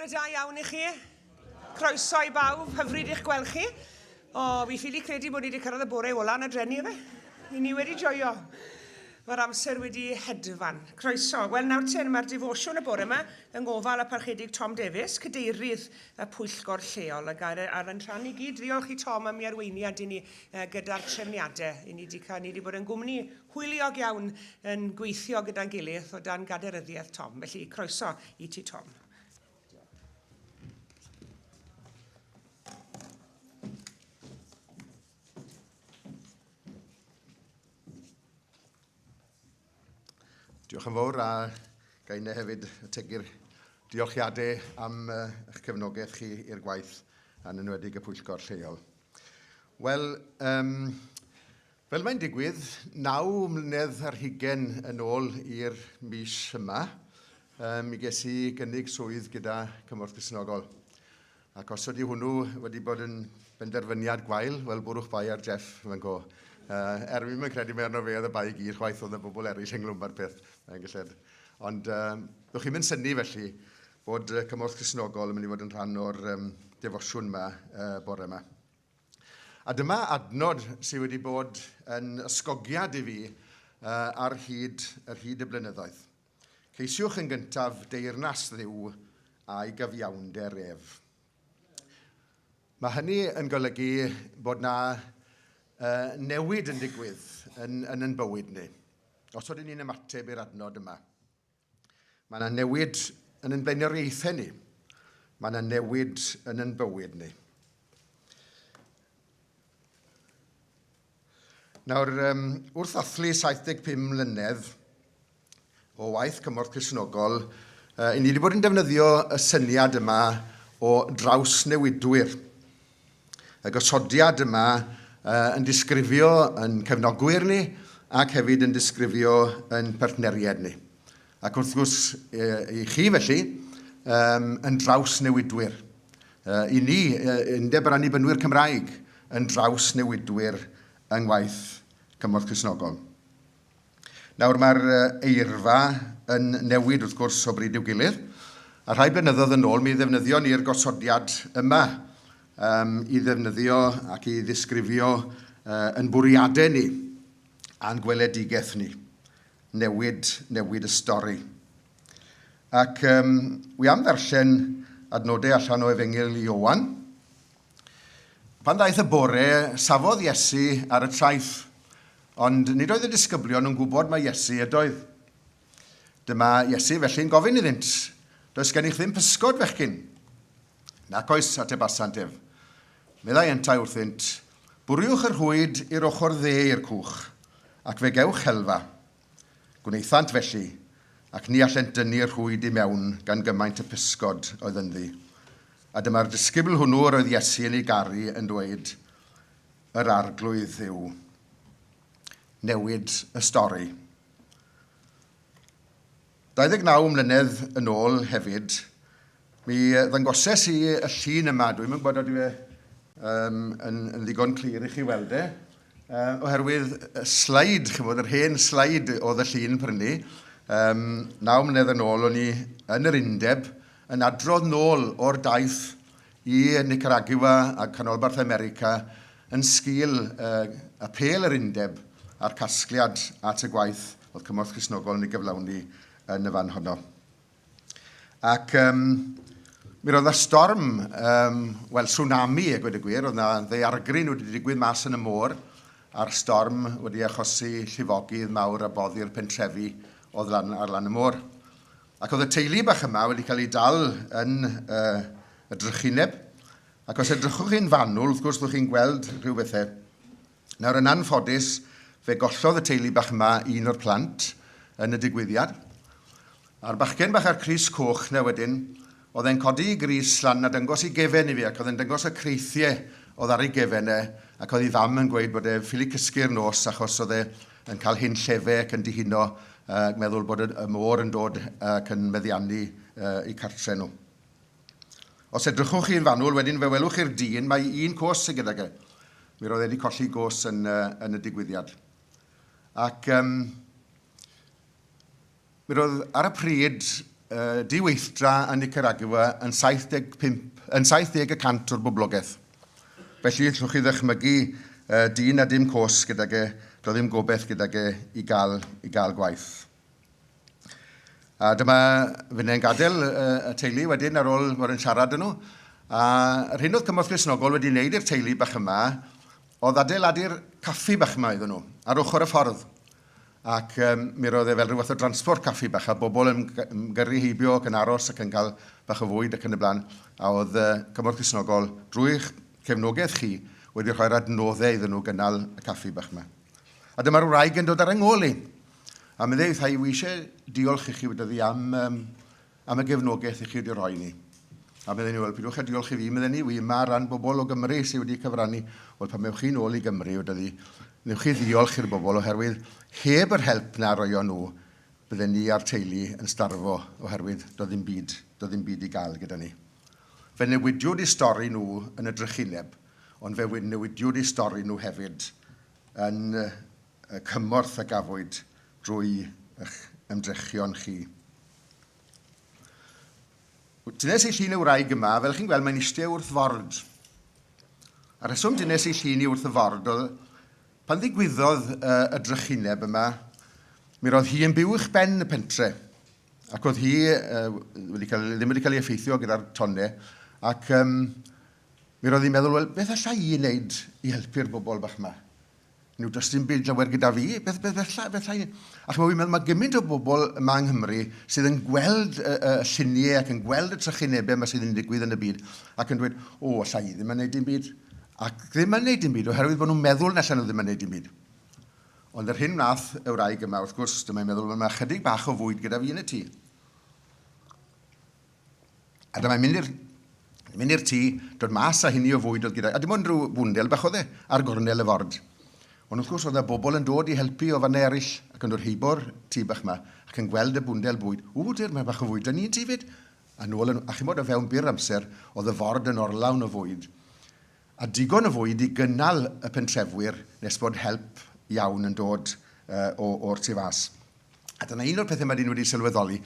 Da iawn I chi. Croeso I bawb, hyfryd i'ch gweld chi. Fi ffili credu bod ni wedi cyrraedd y bore ola yn y drenu efe. I ni wedi joio. Mae'r amser wedi hedfan. Croeso. Wel, nawr ten, mae'r defosiwn y bore yma yng ngofal y parchedig Tom Davies, cadeirydd y pwyllgor lleol ar yn rhan I gyd. Ddiolch I Tom am ei arweiniad I ni gyda'r trefniadau. Ni wedi bod yn gwmni hwyliog iawn yn gweithio gyda'n gilydd o dan gaderyddiaeth Tom. Felly, croeso I ti Tom. Diolch yn fawr a gael ni hefyd tegu'r diolchiadau am eich cefnogaeth chi i'r gwaith yn enwedig y pwyllgor lleol. Wel, fel mae'n digwydd, 9 mlynedd ar 20 yn ôl i'r mis yma, mi ges I gynnig swydd gyda Cymorth Cristnogol. Ac os ydy hwnnw wedi bod yn benderfyniad gwael, wel bwrwch bai ar Jeff fan go. Fi'n mynd credu mewn o fe oedd y bai gyd, chwaith oedd y bobl eraill ynglwm â'r peth. Ond ddwch chi'n mynd syni felly bod Cymorth Cristnogol yn mynd I fod yn rhan o'r defosiwn yma bore yma. A dyma adnod sydd wedi bod yn ysgogiad I fi ar hyd y blynyddoedd. Ceisiwch yn gyntaf deyrnas Dduw a'i gyfiawnder ef. Mae hynny yn golygu bod na newid yn digwydd yn bywyd ni. Os oedden ni'n ymateb i'r adnod yma. Mae yna newid yn ein blaenoriaethau ni. Mae yna newid yn ein bywyd ni. Nawr, wrth ddathlu 75 mlynedd o waith Cymorth Cristnogol, ni wedi bod yn defnyddio y syniad yma o drawsnewidwyr. Y gosodiad yma yn disgrifio yn cefnogwyr ni ac hefyd yn disgrifio yn partneriad ni. Ac wrth gwrs I chi felly, yn drawsnewidwyr. I ni, undeb yr annibynwyr Cymraeg, yn drawsnewidwyr yng ngwaith Cymorth Cristnogol. Nawr mae'r eirfa yn newid wrth gwrs o bryd i'w gilydd. A rhai blynyddoedd yn ôl mi ddefnyddio ni'r gosodiad yma I ddefnyddio ac I ddisgrifio yn bwriadau ni a'n gweledigaeth ni. Newid y stori. Ac wi am ddarllen adnodau allan o Efengyl Iowan. Pan daeth y bore, safodd Iesu ar y traeth, ond nid oedd y disgyblion yn gwybod mae Iesu ydoedd. Dyma Iesu felly'n gofyn iddynt, does gennych ddim pysgod fechgyn. Nac oes, ateb asant ef. Meddai yntau wrthynt, bwriwch yr hwyd i'r ochr dde i'r cwch, ac fe gewch helfa. Gwneithant felly, ac ni allent dynnu'r hwyd I mewn gan gymaint y pysgod oedd ynddi. A dyma'r disgybl hwnnw roedd Iesu yn ei garu yn dweud, yr arglwydd yw. Newid y stori. 29 mlynedd yn ôl hefyd, mi ddangoses I y llun yma, dwi'n mynd gwybod oedd yn ddigon clir I chi weld oherwydd y sleid, yr hen sleid oedd y llun prynu. 9 mlynedd yn ôl o'n I yn yr undeb yn adrodd nôl o'r daith I Nicaragua a Canolbarth America yn sgil y pel yr undeb a'r casgliad at y gwaith oedd Cymorth Cristnogol yn ei gyflawni yn y fan honno. Ac mi roedd y storm, tsunami, gweud y gwir, oedd na ddaeargryn wedi digwydd mas yn y môr, a'r storm wedi achosi llifogydd mawr a boddi'r pentrefi oedd ar lan y môr. Ac oedd y teulu bach yma wedi cael ei dal yn y drychineb, ac os edrychwch chi'n fanwl, wrth gwrs, ddwch chi'n gweld rhyw bethau. Nawr, yn anffodus, fe gollodd y teulu bach yma un o'r plant yn y digwyddiad. A'r bachgen bach ar Crys Coch na wedyn, oedd e'n codi I grys lan a dyngos I gefen I fi, ac oedd e'n dyngos y creithiau oedd ar ei gefenau, ac oedd ei fam yn gweud bod e ffili cysgu'r nos achos oedd e'n cael hyn llefau ac yn dihuno, meddwl bod y môr yn dod ac yn meddiannu I cartre nhw. Os edrychwch chi'n fanwl, wedyn fe welwch chi'r dyn, mae un cos sydd gyda ge. Mi roedd wedi colli gos yn y digwyddiad. Ac mi roedd ar y pryd diweithdra yn Nicaragua yn 70% o'r boblogaeth. Felly, llwch chi ddychmygu dyn a dim cos gydag e, doedd ddim gobeith gydag e i gael gwaith. A dyma fyne'n gadael y teulu wedyn ar ôl bod yn siarad yn nhw. Yr hyn oedd Cymorth Cristnogol wedi wneud i'r teulu bach yma, oedd adeiladu'r caffi bach yma iddyn nhw, ar ochr y ffordd. Ac mi roedd e fel rhyw fath o transport caffi bach, a bobl yn gyrru heibio ac yn aros ac yn cael bach o fwyd ac yn y blaen. A oedd Cymorth Cristnogol drwy'ch cefnogaeth chi wedi rhoi'r adnoddau iddyn nhw gynnal y caffi bach yma. A dyma'r wraig yn dod ar yngoli. A mi ddeud, wi eisiau diolch i chi wedi am y gefnogaeth i chi wedi rhoi ni. A mi ddeud ni, wel, pidwch a diolch i fi, mi ddeud ni, wi yma ran bobl o Gymru sydd wedi cyfrannu. Wel, pan mewch chi nôl i Gymru, wedi newch chi diolch i'r bobl oherwydd heb yr help na roio nhw, bydden ni a'r teulu yn starfo oherwydd doedd ddim byd i gael gyda ni. Fe newidiwyd i stori nhw yn y drychineb, ond fe newidiwyd i stori nhw hefyd yn y cymorth a gafwyd drwy eich ymdrechion chi. Dynes i llun y wraig yma, fel chi'n gweld, mae'n eistedd wrth ford. A reswm dynes i llun i wrth y ford, pan ddigwyddodd y drychineb yma, mi roedd hi yn byw i'ch ben y pentre. Ac oedd hi ddim wedi cael ei effeithio gyda'r tonne. Ac mi roedd hi'n meddwl, wel, beth allai i wneud i helpu'r bobl bach yma? Nhw does dim byd lawer gyda fi, beth allai i? Ac mae'n meddwl, mae gymaint o bobl yma yng Nghymru sydd yn gweld y lluniau ac yn gweld y trychinebau yma sydd yn digwydd yn y byd ac yn dweud, allai i ddim yn gwneud dim byd. Ac ddim yn gwneud dim byd, oherwydd bod nhw'n meddwl na allan nhw ddim yn gwneud dim byd. Ond yr hyn wnaeth y wraig yma, wrth gwrs, dyma'n meddwl, mae chydig bach o fwyd gyda fi yn y tŷ. A dyma'n mynd i'r tŷ, dod mas a hynny o fwyd oedd gyda, a dim ond rhyw bwndel bach oedd e ar gornel y ford. Ond wrth gwrs, oedd y bobl yn dod i helpu o fan eraill ac yn dod heibo'r tŷ bach yma ac yn gweld y bwndel bwyd. Mae bach o fwyd yn un tŷ fyd. A chi'n bod o fewn byr amser, oedd y ford yn orlawn o fwyd. A digon o fwyd i gynnal y pentrefwyr nes bod help iawn yn dod o'r tu fas. A dyna un o'r pethau mae dyn wedi sylweddoli.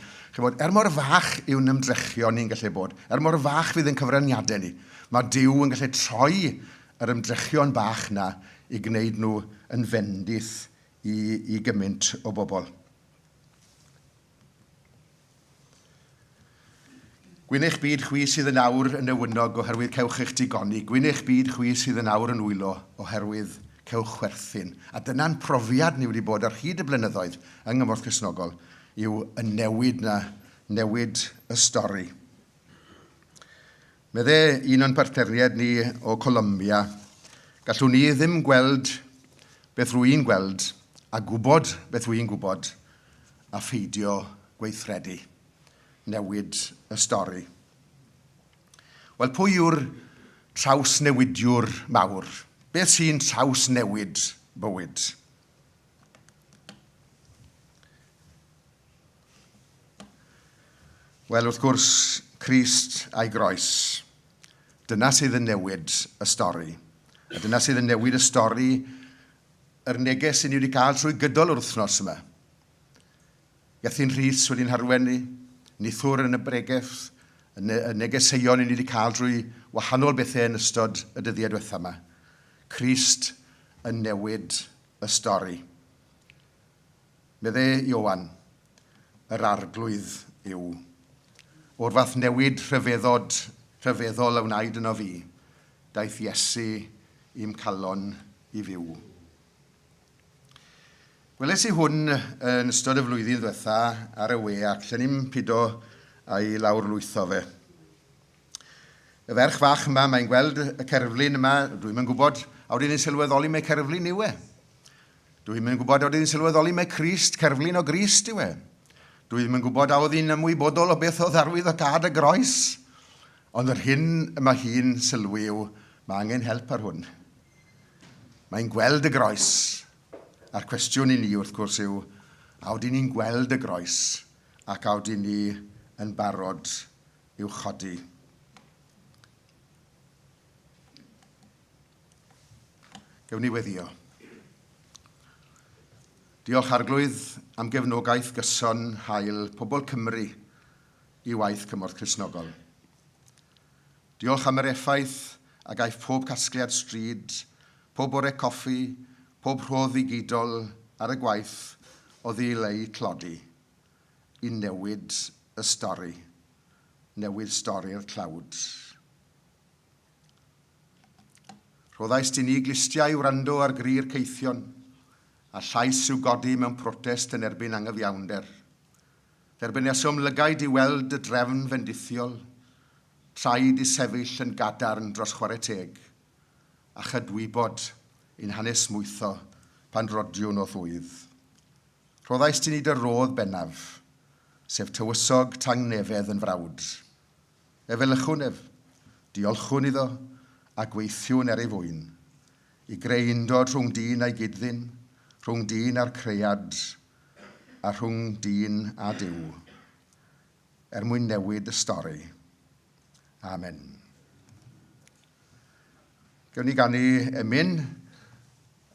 Mor fach yw'n ymdrechion ni'n gallu bod, mor fach fydd yn cyfraniadau ni, mae Duw yn gallu troi yr ymdrechion bach na i gwneud nhw yn fendith i gymaint o bobl. Gwyn eich byd chwi sydd yn awr yn newynog oherwydd cewch eich digoni. Gwyn eich byd chwi sydd yn awr yn wylo oherwydd cewch chwerthin. A dyna'n profiad ni wedi bod ar hyd y blynyddoedd yng Nghymorth Cristnogol yw y newid y stori. Medde un o'n partneriad ni o Colombia, gallwn ni ddim gweld beth rwy'n gweld a gwybod beth rwy'n gwybod a pheidio gweithredu. Newid y stori. Wel, pwy yw'r trawsnewidiwr mawr? Beth sy'n trawsnewid bywyd? Wel, wrth gwrs, Crist a'i groes. Dyna sydd yn newid y stori. A dyna sydd yn newid y stori yr neges sy'n ni wedi cael trwy gydol yr wythnos yma. Iethyn Rhys wedi'n harwen ni, nithwr yn y bregaeth, y negeseuon ni wedi cael drwy wahanol bethau yn ystod y dyddiau diwethaf yma. Crist yn newid y stori. Medde Iowan, yr arglwydd yw. O'r fath newid rhyfeddol a wnaed yno fi, daeth Iesu i'm calon i fyw. Weles i hwn yn ystod y flwyddyn ddiwetha ar y we ac lle ni'n pido a'i lawr lwytho fe. Y ferch fach yma, mae'n gweld y cerflun yma, dwi'n yn gwybod a wedi'n sylweddoli mae cerflun yw e. Dwi'n yn gwybod a wedi'n sylweddoli mae Crist, cerflun o Grist yw e. Dwi'n yn gwybod a oedd hi'n ymwybodol o beth oedd arwydd o gad y groes. Ond yr hyn yma hi'n sylwi yw, mae angen help ar hwn. Mae'n gweld y groes. A'r cwestiwn i ni wrth gwrs yw, a wedi'n ni'n gweld y groes ac a wedi'n ni yn barod i'w chodi. Gewn ni weddio. Diolch arglwydd am gefnogaeth gyson hael pobl Cymru i waith cymorth Cristnogol. Diolch am yr effaith a gaiff pob casgliad stryd, pob bore coffi, pob rhodd ddigidol ar y gwaith o ddileu clodi i newid y stori, newid stori'r tlawd. Rhoddais di ni glistiau i wrando ar grir ceithion a llais i'w godi mewn protest yn erbyn anghyfiawnder. Dderbyniaswm lygaid i weld y drefn fendithiol, traed i sefyll yn gadarn dros chwarae teg, a chydwybod i'n hanes mwyddo pan rodiwn o ddwydd. Rhoddais ti ni dy rodd bennaf, sef tywysog tangnefedd yn frawd. Efelychwn ef, diolchwn iddo, a gweithiwn er ei fwyn, i greu undod rhwng dyn a'i gydddyn, rhwng dyn a'r creiad, a rhwng dyn a Duw, mwyn newid y stori. Amen. Gawn ni ganu Emyn.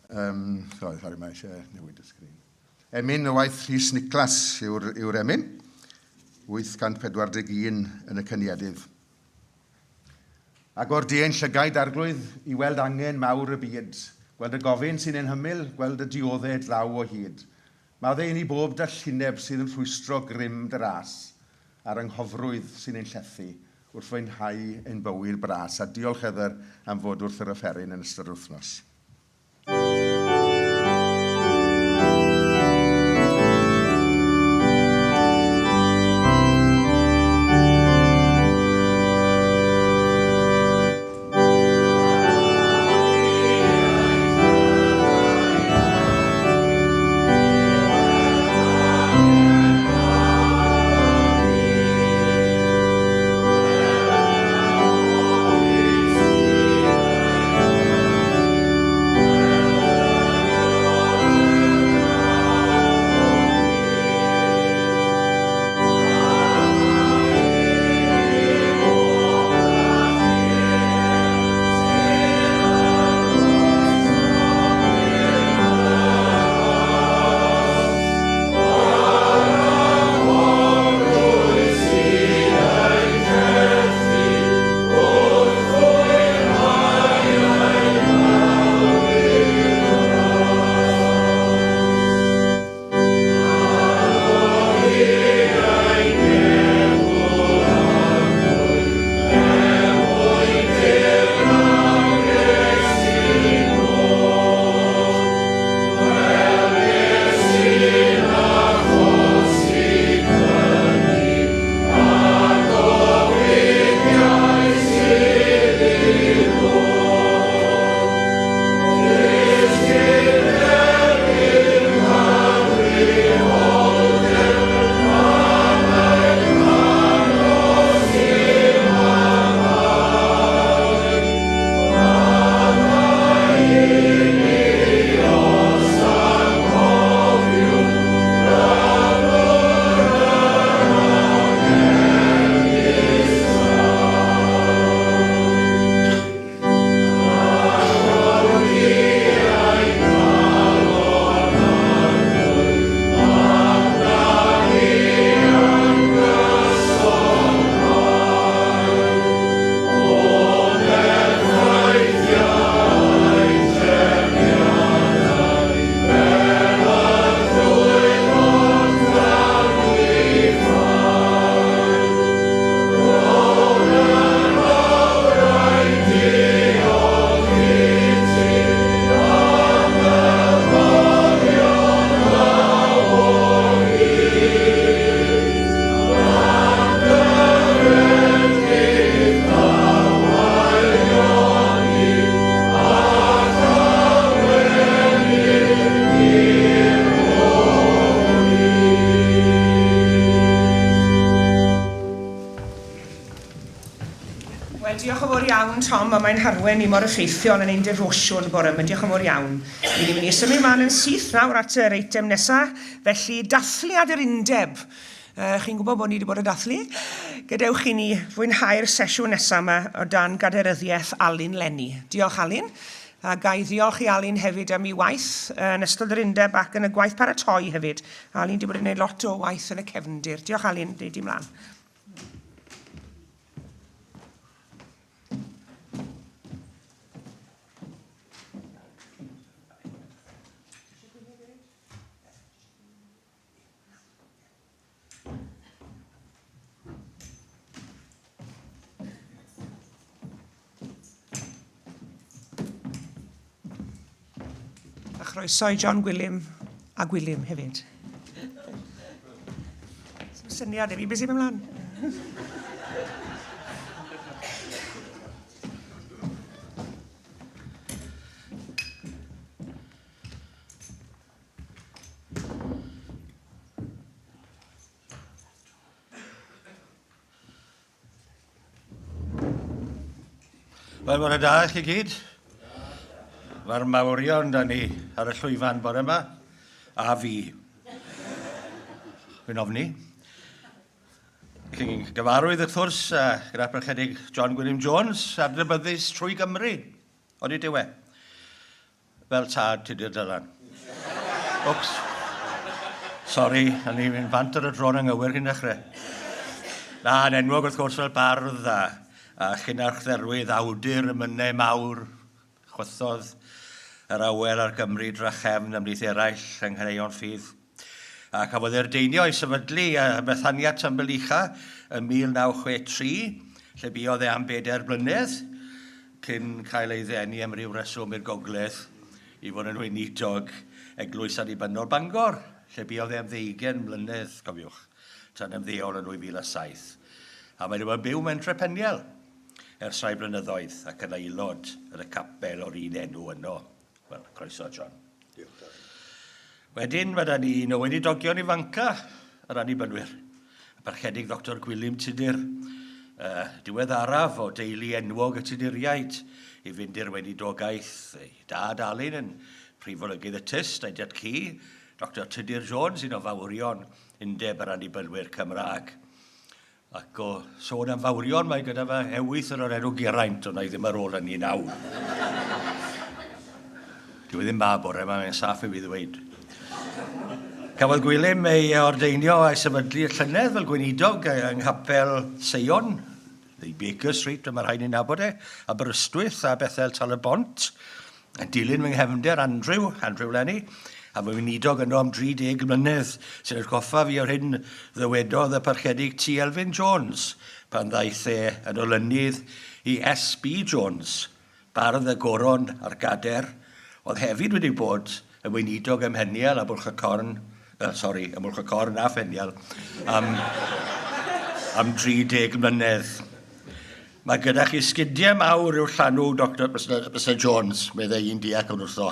Sorry, mae eisiau newid y sgrin. Emyn y waith Rhys Niclas yw'r Emyn. 841 yn y cyniedydd. Ac o'r dien llygaid arglwydd i weld angen mawr y byd, gweld y gofyn sy'n enhymyl, gweld y dioddau draw o hyd. Mae ddeun i bob dallineb sydd yn rhwystro grym dy ras, a'r anghofrwydd sy'n ein llethu wrth fwynhau ein bywyd bras. A diolch Heather am fod wrth yr offeryn yn ystod yr wythnos. Diolch yn fawr iawn, Tom, a mae'n harwen i mor effeithiol yn ein defosiwn bore yma. Diolch yn fawr iawn. Ni'n mynd i symud ymlaen yn syth nawr at yr eitem nesaf, felly dathliad yr undeb. Chi'n gwybod bod ni wedi bod yn dathlu? Gadewch i ni fwynhau'r sesiwn nesaf yma o dan gaderyddiaeth Alun Lenny. Diolch Alun. A gai ddiolch i Alun hefyd am ei waith yn ystod yr undeb ac yn y gwaith paratoi hefyd. Alun wedi bod yn gwneud lot o waith yn y cefndir. Diolch Alun, deud i mlaen. A chroeso i John Gwilym a Gwilym hefyd. Syniad i fi, beth sy'n mynd ymlaen? Wel, bore da i chi gyd. Mae'r mawrion da ni ar y llwyfan bore yma, a fi. Fi'n ofni. Chi'n gyfarwydd wrth gwrs gyda Prychedig John Gwilym Jones, adnabyddus trwy Gymru. Odi diwe? Fel tad Tudur Dylan. Wps. Sori, a ni'n mynd bant ar y dron yng Nghywir cyn dechrau. Na, yn enwog wrth gwrs fel bardd a chynarchdderwydd awdur y mynnau mawr, chwythodd yr awel ar Gymru drachefn ymlith eraill yng Nghaneuon Ffydd. A cafodd e'r deinio i sefydlu Bethania Tymbelicha yn 1963, lle buodd e am 4 blynedd, cyn cael ei ddenu am ryw reswm i'r gogledd i fod yn weinidog Eglwys Annibynnol Bangor, lle buodd e am 20 mlynedd, cofiwch, tan ymddeol yn 2007. A mae nhw'n byw mewn Trepeniel ers rhai blynyddoedd ac yn aelod yn y capel o'r un enw yno. Wel, croeso, John. Wedyn, mae da ni un o weinidogion ifanca yr annibynwyr. Y Parchedig Dr Gwilym Tudur, diweddaraf o deulu enwog y Tuduriaid i fynd i'r weinidogaeth. Ei dad Alun yn prif olygydd y tyst a'i dad ci, Dr Tudur Jones, un o fawrion undeb yr annibynwyr Cymraeg. Ac o sôn am fawrion, mae gyda fe ewyth yr enw Geraint, ond ei ddim ar ôl hynny nawr. Dwi ddim ma bore, mae'n saff i fi ddweud. Cafodd Gwilym ei ordeinio a'i sefydlu llynedd fel gweinidog yng Nghapel Seion, neu Baker Street, dyma rhaid ni'n nabod e, Aberystwyth a Bethel Talybont, yn dilyn fy nghefnder Andrew Lenny, a fy weinidog yno am 30 mlynedd, sy'n atgoffa fi o'r hyn ddywedodd y Parchedig T. Elfyn Jones, pan ddaeth e yn olynydd i S.B. Jones, bardd y goron a'r gader, oedd hefyd wedi bod y weinidog ym Mheniel a Bwlch y Corn, ym Bwlch y Corn a Pheniel, am 30 mlynedd. Mae gyda chi sgidiau mawr yw'r llanw Dr. Mr. Jones, meddai un diac yn wrtho.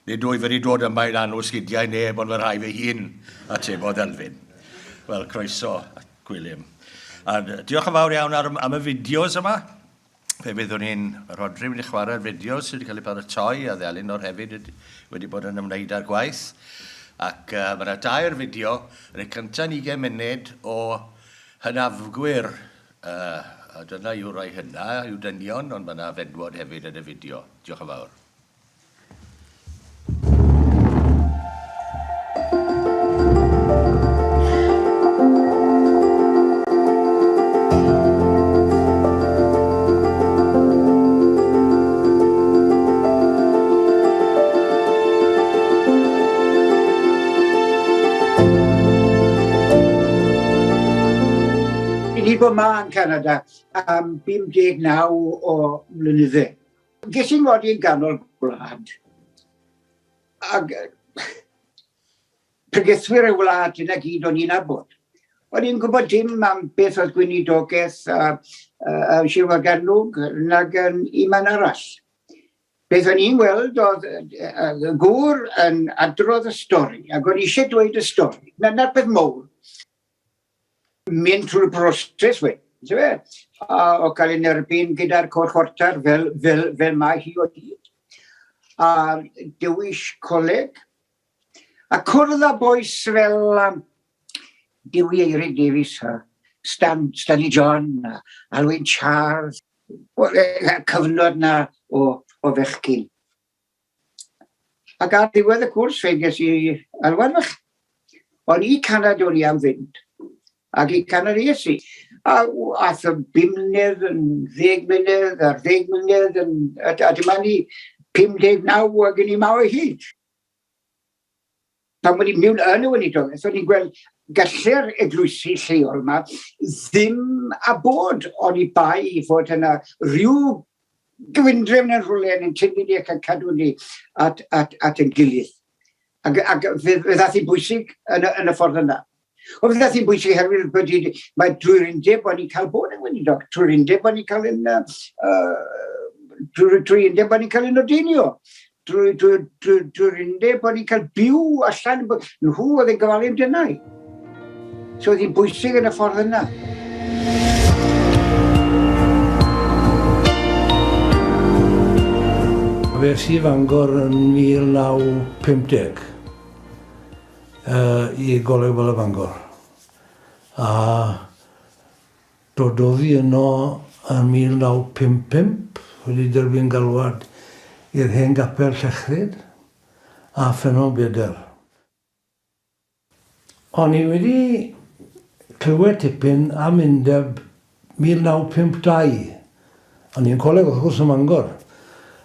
Nid dwy wedi dod yma i'n anw sgidiau neb, ond fe rhai fe hun a tebodd Elfyn. Wel, croeso, Gwilym. A diolch yn fawr iawn am y fideos yma. Fe byddwn ni'n Rodri wedi chwarae'r fideos sydd wedi cael ei baratoi, a ddelyn o'r hefyd wedi bod yn ymwneud â'r gwaith. Ac mae yna 2 fideo, yn y cyntaf 20 munud o hynafgwyr. A dyna yw rai hynna, yw dynion, ond mae yna fenwod hefyd yn y fideo. Diolch yn fawr. Ni bod yma yn Canada am 59 o mlynydde. Ges i'n mod i'n ganol gwlad. Ac pregethwyr y wlad yna gyd o'n i'n abod. O'n i'n gwybod dim am beth oedd gweinidogaeth a siwrganwg nag yn un arall. Beth o'n i'n gweld oedd y gŵr yn adrodd y stori, ac o'n eisiau dweud y stori. Na'r beth mowr. Mynd trwy'r broses wedyn, o cael ei nerbyn gyda'r cor chwarter fel mae hi o hyd. A dewis coleg. A cwrdd â boes fel Dewi Eirig Davies, Stanley John, Alwyn Charles, cyfnod na o fechgyn. Ac ar ddiwedd y cwrs fe ges i alwan fach. O'n i Canada o'n i am fynd. Ac i Canada i. A ath y 5 mlynedd, 10 mlynedd, ar 10 mlynedd, a dyma ni 59 ac yn i maw o hyd. Pan wedi mewn yn y weinidogaeth, o'n i'n gweld gallu'r eglwysi lleol yma ddim a bod ond i bai i fod yna rhyw gyfundrefn yn rhywle yn tynnu ni ac yn cadw ni at ein gilydd. Ac fe ddath hi'n bwysig yn y ffordd yna. O fe ddath hi'n bwysig herwydd bod mae drwy'r undeb bod ni'n cael bod yn weinidog, drwy'r undeb bod ni'n cael yn ordeinio, drwy'r undeb bod ni'n cael byw allan, nhw oedd yn gyfalu amdynau. So oedd hi'n bwysig yn y ffordd yna. Fes i Fangor yn 1950 i Goleg Fel y Fangor. A dododd i yno yn 1955 wedi derbyn galwad i'r hen gapel Llechrid a Ffynnon Beder. O'n i wedi clywed tipyn am undeb 1952. O'n i'n coleg wrth gwrs ym Mangor.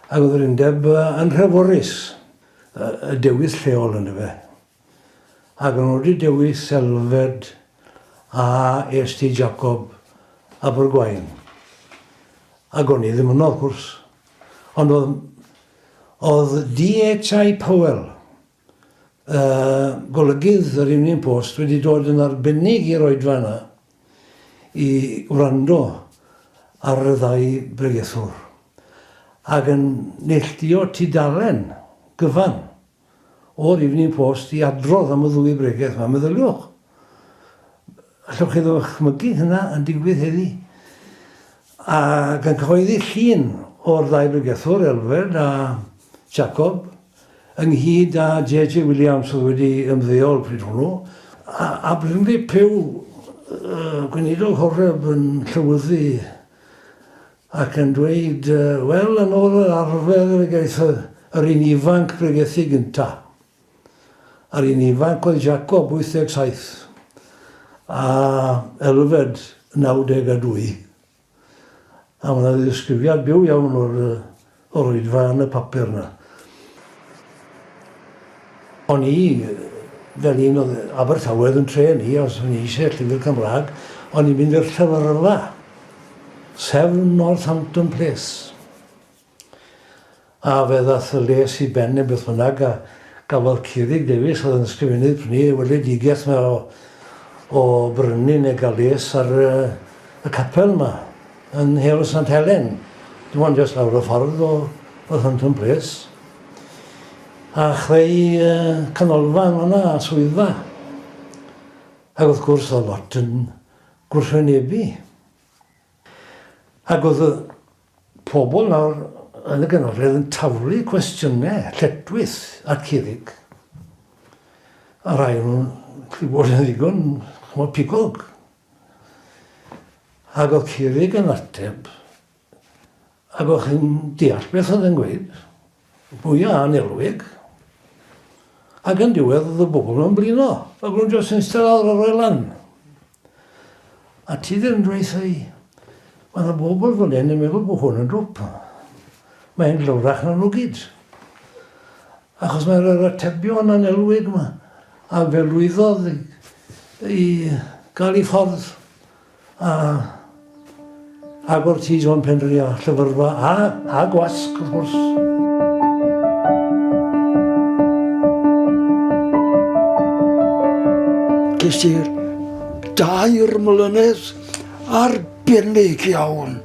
Ac oedd yr undeb yn Rheforys, y dewis lleol yn fe. Ac o'n wedi dewis Selfed a S.T. Jacob Abergwaun. Ac o'n i ddim yno, wrth gwrs. Ond oedd D.H.I. Powell, golygydd yr Evening Post, wedi dod yn arbennig i'r oedfa yna i wrando ar y ddau bregethwr. Ac yn neilltio tudalen gyfan o'r Evening Post i adrodd am y ddwy bregeth yma. Meddyliwch, allwch chi ddychmygu hynna yn digwydd heddi. Ac yn cyhoeddi llun o'r ddau bregethwr, Elfed a Jacob, ynghyd â J.J. Williams oedd wedi ymddeol pryd hwnnw. A Brynley Pugh, gweinidog Horeb yn llywyddu ac yn dweud, wel, yn ôl yr arfer y gaeth yr un ifanc bregethu gynta. A'r un ifanc oedd Jacob 87 a Elfed 92. A mae'n ddisgrifiad byw iawn o'r oedfa yn y papur yna. O'n i, fel un oedd Abertawedd yn tre ni, os o'n i eisiau llyfr Cymraeg, o'n i'n mynd i'r Llyfrfa. 7 Northampton Place. A fe ddath y les i ben neu beth bynnag a gafodd Curig Davies oedd yn ysgrifennydd prynu weledigaeth yma o brynu neu gael les ar y capel yma yn Hel St Helen. Dim ond jyst lawr y ffordd o Northampton Place. A chreu canolfan yna a swyddfa. Ac wrth gwrs o lot yn gwrthwynebu. Ac oedd y pobl nawr yn y ganolfan yn taflu cwestiynau lletwyth at Curig. A rai nhw'n gallu bod yn ddigon pigog. Ac oedd Curig yn ateb. Ac oedd chi'n deall beth oedd yn gweud. Bwya anelwig. Ac yn diwedd oedd y bobl yn blino. Ac nhw'n jyst yn ystod ar yr lan. A ti ddim yn dweud ei. Mae'n y bobl fel hyn yn meddwl bod hwn yn drwp. Mae'n lawrach na nhw gyd. Achos mae'r atebion anelwig yma. A fe lwyddodd i gael ei ffordd. A agor T. John Penry a Llyfrfa a Gwasg, wrth gwrs. Ges i'r 2 mlynedd arbennig iawn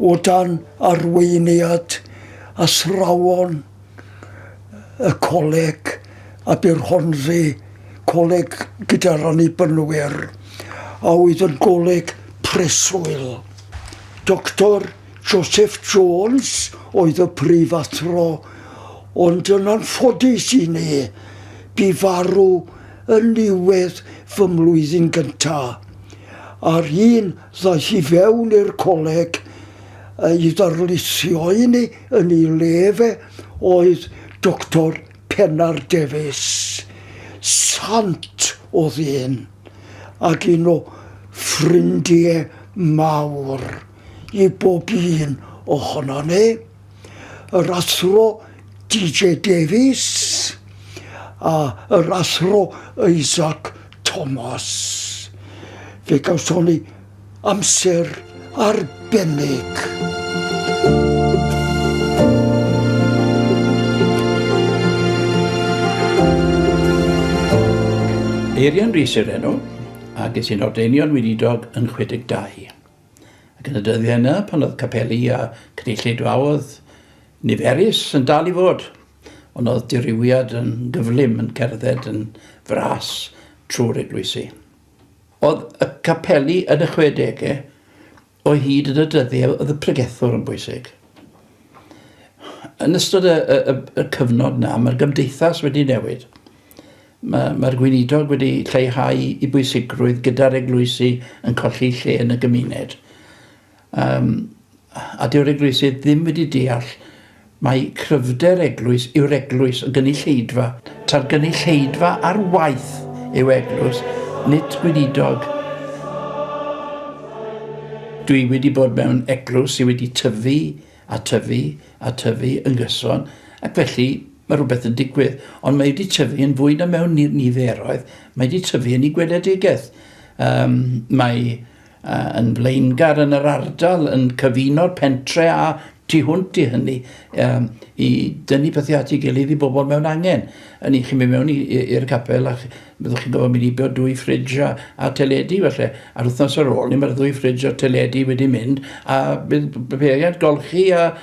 o dan arweiniad athrawon y coleg Aberhonddu, coleg gyda'r annibynwyr, a oedd yn goleg preswyl. Dr. Joseph Jones oedd y prifathro, ond yn anffodus i ni bu farw yn niwedd fy mlwyddyn gyntaf. A'r un ddaeth i fewn i'r coleg i ddarlithio i ni yn ei lefe oedd Dr. Pennar Davies. Sant oedd un, ac un o ffrindiau mawr i bob un ohono ni. Yr athro D.J. Davies a yr athro Isaac Thomas. Fe gawson ni amser arbennig. Eirian Rhys yw'r enw, ac ys i'n ordeinion wedidog yn 62. Ac yn y dyddiau yna, pan oedd capeli a cynulleidfaodd niferus yn dal i fod, ond oedd diriwiad yn gyflym yn cerdded yn fras trwy'r eglwysi. Oedd y capeli yn y 60au o hyd yn y dyddiau oedd y pregethwr yn bwysig. Yn ystod y cyfnod na, mae'r gymdeithas wedi newid. Mae'r gweinidog wedi lleihau i bwysigrwydd gyda'r eglwysi yn colli lle yn y gymuned. A dyw'r eglwysi ddim wedi deall mae cryfder eglwys yw'r eglwys yn gynulleidfa. Ta'r gynulleidfa ar waith yw eglwys, nid gweinidog. Dwi wedi bod mewn eglwys sydd wedi tyfu a tyfu a tyfu yn gyson, ac felly mae rhywbeth yn digwydd, ond mae wedi tyfu yn fwy na mewn niferoedd, mae wedi tyfu yn ei gweledigaeth. Mae yn blaengar yn yr ardal yn cyfuno'r pentre a tu hwnt i hynny i dynnu pethau at ei gilydd i bobl mewn angen. Yn chi'n mynd mewn i'r capel a byddwch chi'n gofod mynd i bod 2 ffridge a teledu falle. Ar wythnos ar ôl ni mae'r 2 ffridge a teledu wedi mynd a bydd golchi a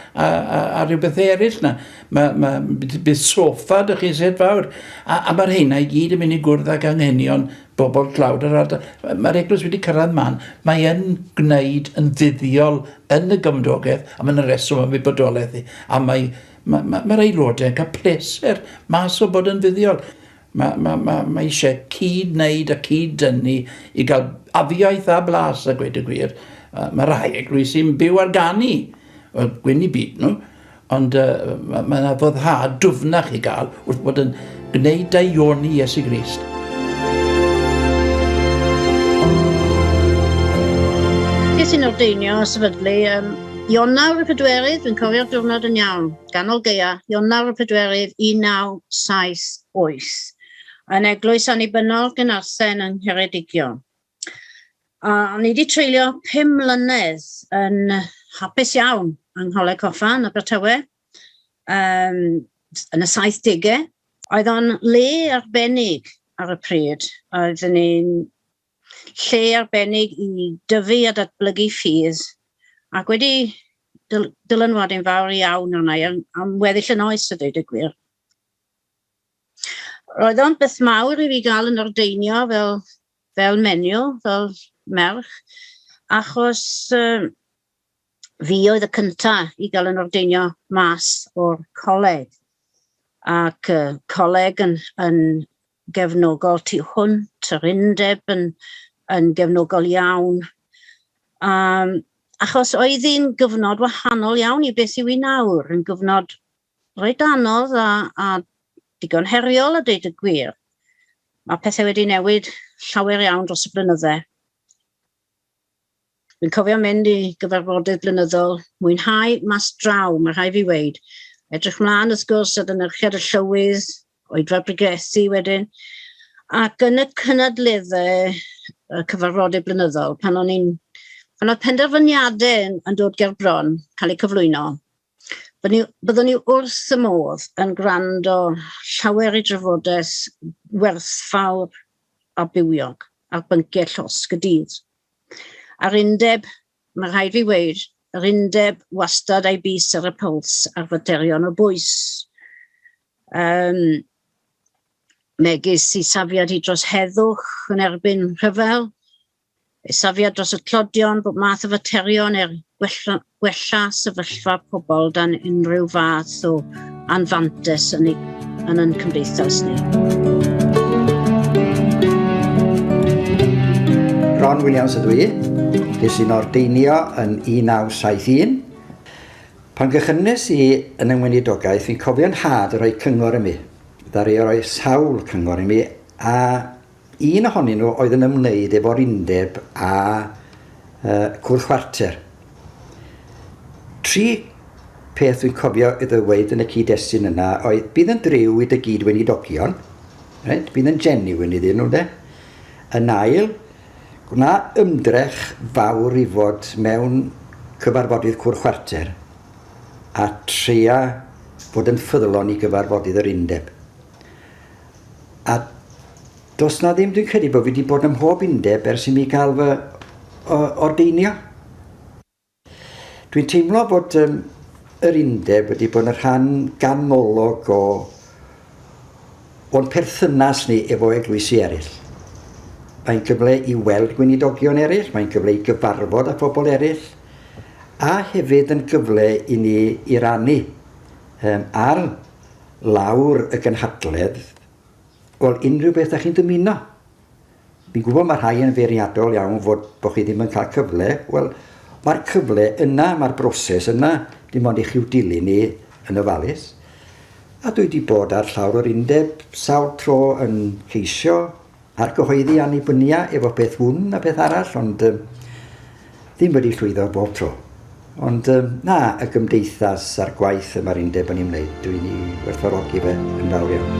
rhywbeth eraill na. Bydd soffa dych chi'n set fawr. A mae'r heina i gyd yn mynd i gwrdd ag anghenion bobl tlawd yr ardal. Mae'r eglwys wedi cyrraedd man. Mae yn gwneud yn fuddiol yn y gymdogaeth a mae'n y reswm am ei bodolaeth i. A mae'r aelodau yn cael pleser mas o bod yn fuddiol. Mae eisiau cyd-wneud a cyd-dynnu i gael afiaeth a blas a gweud y gwir. Mae rai eglwysi'n byw ar ganu o gwyn i byd nhw, ond mae yna foddhad dwfnach i gael wrth bod yn gwneud daioni Iesu Grist. Ges i'n ordeinio o sefydlu Ionawr y Pedwerydd, dwi'n cofio'r diwrnod yn iawn, ganol gaea, Ionawr y Pedwerydd 1978, yn eglwys annibynnol Gynarsen yng Ngheredigion. Ni wedi treulio 5 mlynedd yn hapus iawn yng Ngholeg Coffan, Abertawe, yn y 70au. Oedd o'n le arbennig ar y pryd. Oedden ni'n lle arbennig i dyfu a datblygu ffydd. Ac wedi dylanwadu'n fawr iawn arna i am weddill yn oes a dweud y gwir. Roedd o'n beth mawr i fi gael yn ordeinio fel menyw, fel merch, achos fi oedd y cyntaf i gael yn ordeinio mas o'r coleg. Ac coleg yn gefnogol tu hwnt, yr undeb yn gefnogol iawn. Achos oedd hi'n gyfnod wahanol iawn i beth yw hi nawr, yn gyfnod roed anodd a digon heriol a dweud y gwir. Mae pethau wedi newid llawer iawn dros y blynydde. Dwi'n cofio mynd i gyfarfodydd blynyddol, mwynhau mas draw, mae rhaid fi weid. Edrych mlaen wrth gwrs at ynychiad y llywydd, oedfa brigethu wedyn. Ac yn y cynadleddau cyfarfodydd blynyddol, pan oedd penderfyniadau yn dod ger bron, cael eu cyflwyno, byddwn ni wrth y modd yn gwrando llawer i drafodaeth werthfawr a bywiog a bynciau llosg y dydd. A'r undeb, mae rhaid fi weid, yr undeb wastad ei bys ar y puls ar faterion o bwys. Megis i safiad i dros heddwch yn erbyn rhyfel, ei safiad dros y clodion, bod math o faterion wella sefyllfa pobl dan unrhyw fath o anfantes yn ein cymdeithas ni. Ron Williams ydw i, ges i'n ordeinio yn 1971. Pan gychynnes i yn yngweinidogaeth, fi'n cofio'n had yn rhoi cyngor i mi. Ddari o roi sawl cyngor i mi, a un ohonyn nhw oedd yn ymwneud efo'r undeb a cwrdd chwarter. 3 peth dwi'n cofio i ddweud yn y cyd-destun yna oedd bydd yn driw i dy gyd-weinidogion, bydd yn genuine iddyn nhw, Yn ail, gwna ymdrech fawr i fod mewn cyfarfodydd cwr chwarter a tria fod yn ffyddlon i gyfarfodydd yr undeb. A does na ddim, dwi'n credu bod fi wedi bod ym mhob undeb ers i mi gael fy ordeinio. Dwi'n teimlo bod yr undeb wedi bod yn rhan ganolog o'n perthynas ni efo eglwysi eraill. Mae'n gyfle i weld gweinidogion eraill, mae'n gyfle i gyfarfod â phobl eraill, a hefyd yn gyfle i ni i rannu ar lawr y gynhadledd unrhyw beth ydych chi'n dymuno. Fi'n gwybod mae rhai yn feirniadol iawn bod chi ddim yn cael cyfle. Wel, mae'r cyfle yna, mae'r broses yna, dim ond i'ch i'w dilyn ni yn ofalus. A dwi wedi bod ar llawr o'r undeb sawl tro yn ceisio a'r gyhoeddi annibynia efo beth hwn a beth arall, ond ddim wedi llwyddo bob tro. Ond na, y gymdeithas a'r gwaith yma'r undeb yn ei wneud, dwi'n ei werthfawrogi fe yn fawr iawn.